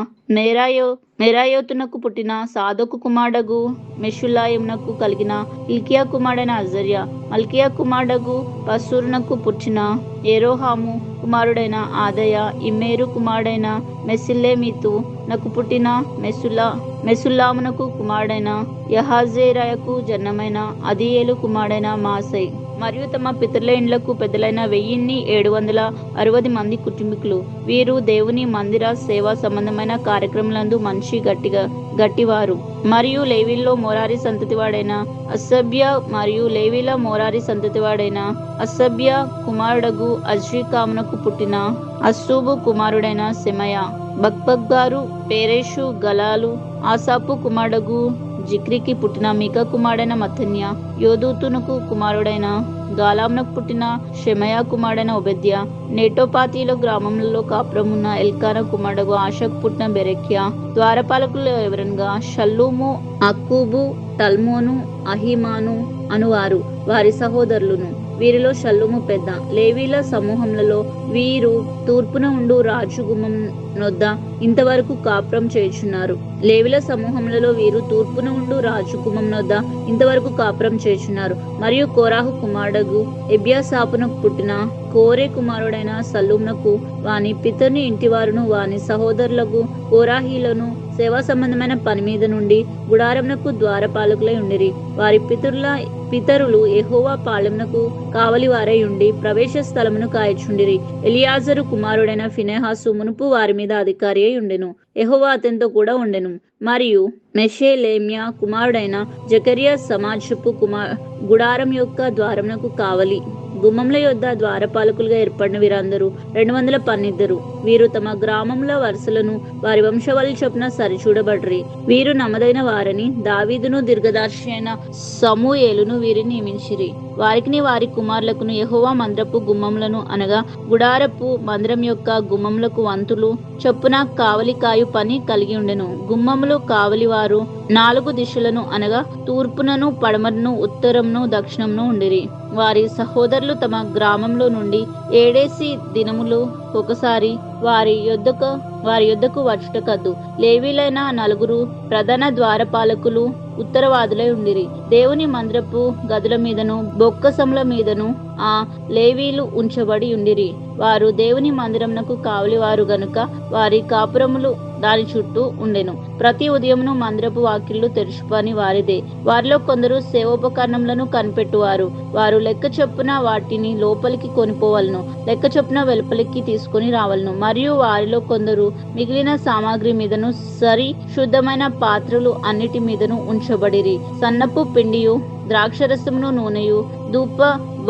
మెరాయోతునకు పుట్టిన సాదోకు కుమారుడగు మెషుల్లాయిమునకు కలిగిన హిల్కియా కుమారుడైన అజర్య, మల్కియా కుమారుడగు పసూరునకు పుట్టిన యెరోహాము కుమారుడైన ఆదయ, ఇమ్మేరు కుమారుడైన మెసిల్లేమీతు నకు పుట్టిన మెసుల్లామునకు కుమారుడైన యహాజేరాయకు జన్మమైన అదియేలు కుమారుడైన మాసై. మరియు తమ పితరుల ఇండ్లకు పెద్దలైన 1760 మంది కుటుంబీకులు. వీరు దేవుని మందిర సేవా సంబంధమైన కార్యక్రమాలందు మంచి గట్టివారు. మరియు లేవీల్లో మోరారి సంతతివాడైన అసభ్య మరియు లేవీల మోరారి సంతతివాడైన అసభ్య కుమారుడగు అజ్రీకామునకు పుట్టిన అస్సూబు కుమారుడైన సెమయ, బక్బగ్గారు, పేరేషు, గలాలు, ఆసాపు కుమారుడగు జిక్రికి పుట్టిన మీకా కుమారుడైన మత్తన్య, యోదూతునకు కుమారుడైన గాలాంనకు పుట్టిన షెమయ కుమారుడైన ఒబెద్య, నెటోపాతీలో గ్రామంలో కాపురమున్న ఎల్కానా కుమారుడగు ఆషకు పుట్టిన బెరెక్యా. ద్వారపాలకులు ఎవరనగా షల్లూము, అక్కూబు, టల్మోను, అహిమాను అనువారు వారి సహోదరులను. వీరిలో షల్లూము పెద్ద. లేవీల సమూహములలో వీరు తూర్పున ఉండు రాజు గుమ్మం నొద్ద ఇంతవరకు కాపురం చేయుచున్నారు. లేవీల సమూహములలో వీరు తూర్పున ఉండు రాజు గుమ్మం నొద్ద ఇంతవరకు కాపురం చేయుచున్నారు. మరియు కోరాహు కుమారుడగు ఎబ్యాసాపునకు పుట్టిన కోరే కుమారుడైన సల్లూమునకు వాని పితరుని ఇంటివారును వాని సహోదరులకు కోరాహీలను సేవా సంబంధమైన పని మీద నుండి గుడారమునకు ద్వారపాలకులై ఉండిరి. వారి పితరులు యెహోవా పాళెమునకు కావలి వారై ఉండి ప్రవేశ స్థలమును కాయచుండిరి. ఎలియాజరు కుమారుడైన ఫినెహాసు మునుపు వారి మీద అధికారి అయి ఉండెను. యెహోవా అతనితో కూడా ఉండెను. మరియు మెషేలేమ్యా కుమారుడైన జకరియా సమాజపు గుడారం యొక్క ద్వారమునకు కావలి గుమ్మముల యొద్ద ద్వారపాలకులుగా ఏర్పడిన వీరందరూ 212. వీరు తమ గ్రామముల వరుసలను వారి వంశవళి చొప్పున సరిచూడబడ్రి. వీరు నమ్మదైన వారని దావీదును దీర్ఘదర్శి అయిన సమూయేలును వీరిని నియమించిరి. వారికిని వారి కుమారులకును యెహోవా మందిరపు గుమ్మములను అనగా గుడారపు మందిరం యొక్క గుమ్మములకు వంతులు చొప్పున కావలి కాయు పని కలిగి ఉండెను. గుమ్మములు కావలివారు 4 దిశలను అనగా తూర్పునను, పడమరను, ఉత్తరమును, దక్షిణమును ఉండిరి. వారి సహోదరులు తమ గ్రామంలో నుండి 7 దినములు ఒకసారి వారి యొద్దకు వచ్చుటకద్దు. లేవీలైన 4 ప్రధాన ద్వారపాలకులు ఉత్తరవాదులై ఉండిరి. దేవుని మందిరపు గదుల మీదను బొక్కసముల మీదను ఆ లేవీలు ఉంచబడి ఉండిరి. వారు దేవుని మందిరమునకు కావలివారు గనుక వారి కాపురములు దాని చుట్టూ ఉండెను. ప్రతి ఉదయమును మందిరపు వాకిళ్లు తెరుచుపని వారిదే. వారిలో కొందరు సేవోపకరణములను కనిపెట్టువారు. వారు లెక్క చొప్పున వాటిని లోపలికి కొనిపోవలను, లెక్క చొప్పున వెలుపలికి తీసుకొని రావలను. మరియు వారిలో కొందరు మిగిలిన సామాగ్రి మీదను సరి శుద్ధమైన పాత్రలు అన్నిటి మీదను ఉంచబడిరి. సన్నపు పిండియు ద్రాక్షరసమును నూనెయు ధూప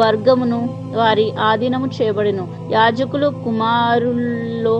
వర్గమును వారి ఆధీనము చేయబడెను. యాజకుల కుమారుల్లో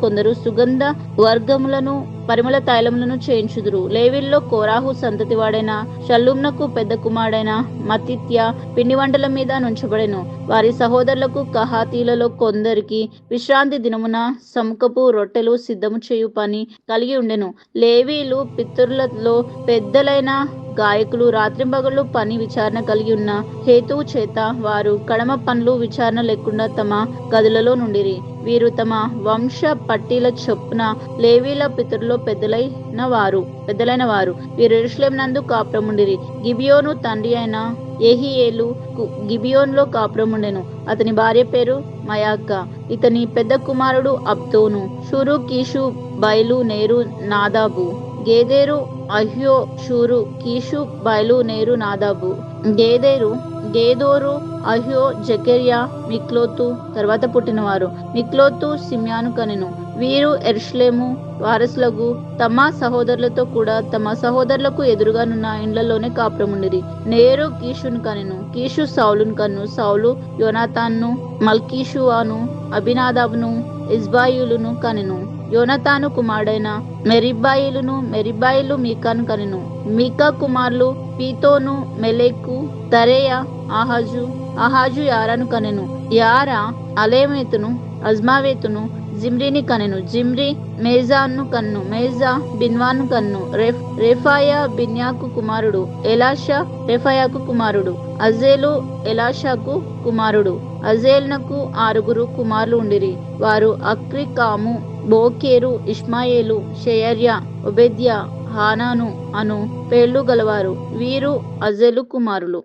కొందరు సుగంధ వర్గములను పరిమళ తైలములను చేయించుదురు. లేవీల్లో కోరాహు సంతతి వాడైన షల్లూమునకు పెద్ద కుమారుడైన మత్తిత్య పిండి వంటల మీద నుంచబడెను. వారి సహోదరులకు కహాతీలలో కొందరికి విశ్రాంతి దినమున సముఖపు రొట్టెలు సిద్ధము చేయు పని కలిగి ఉండెను. లేవీలు పితరులలో పెద్దలైన గాయకులు రాత్రింబగళ్ళు పని విచారణ కలిగి ఉన్న హేతువు చేత వారు కడమ పనులు విచారణ లేకుండా తమ గదులలో నుండిరి. వీరు తమ వంశ పట్టీల చొప్పున లేవీల పితరులో పెద్దలైన వారు వీరు యెరూషలేము నందు కాపురముండిరి. గిబియోను తండ్రి అయిన యెహీయేలు గిబియోనులో కాపురముండెను. అతని భార్య పేరు మయాక. ఇతని పెద్ద కుమారుడు అబ్దోను. షూరు, కీషు, బయలు, నేరు, నాదాబు. గేదెరు, అహ్యో, షూరు, కీషు, బయలు, నేరు, నాదాబు. గేదోరు, అహ్యో, జెకెర్యా, మిక్లోతు తర్వాత పుట్టినవారు. మిక్లోతు సిమ్యాను కనెను. వీరు యెరూషలేము వారసులకు తమ సహోదరులతో కూడా తమ సహోదరులకు ఎదురుగానున్న ఇండ్లలోనే కాపురముండిరి. నేరు కీషును కనెను. కీషు సౌలును కన్ను. సౌలు యోనాతాన్ను, మల్కీషువాను, అబినాదాబును, ఇజ్బాయిలును కనెను. యోనాతాను కుమారుడైన మెరిబాయిలు మీకాను కనెను. మీకా కుమారులు పీతోను, మెలెకు, తరేయ, ఆహాజు యారాను కనెను. యారా అలేమెతును, అజ్మావేతును, జిమ్రిని కనెను. జిమ్రి మేజాను కన్ను. మేజా బిన్వాను కన్ను. రెఫాయా బిన్యాకు కుమారుడు. ఎలాషా రెఫాయాకు కుమారుడు. అజేలు ఎలాషాకు కుమారుడు. అజేల్నకు 6 కుమారులు ఉండిరి. వారు అక్రికాము, బోకేరు, ఇష్మాయేలు, షెయర్యా, ఒబేద్యా, హానాను అను పేర్లు గలవారు. వీరు అజేలు కుమారులు.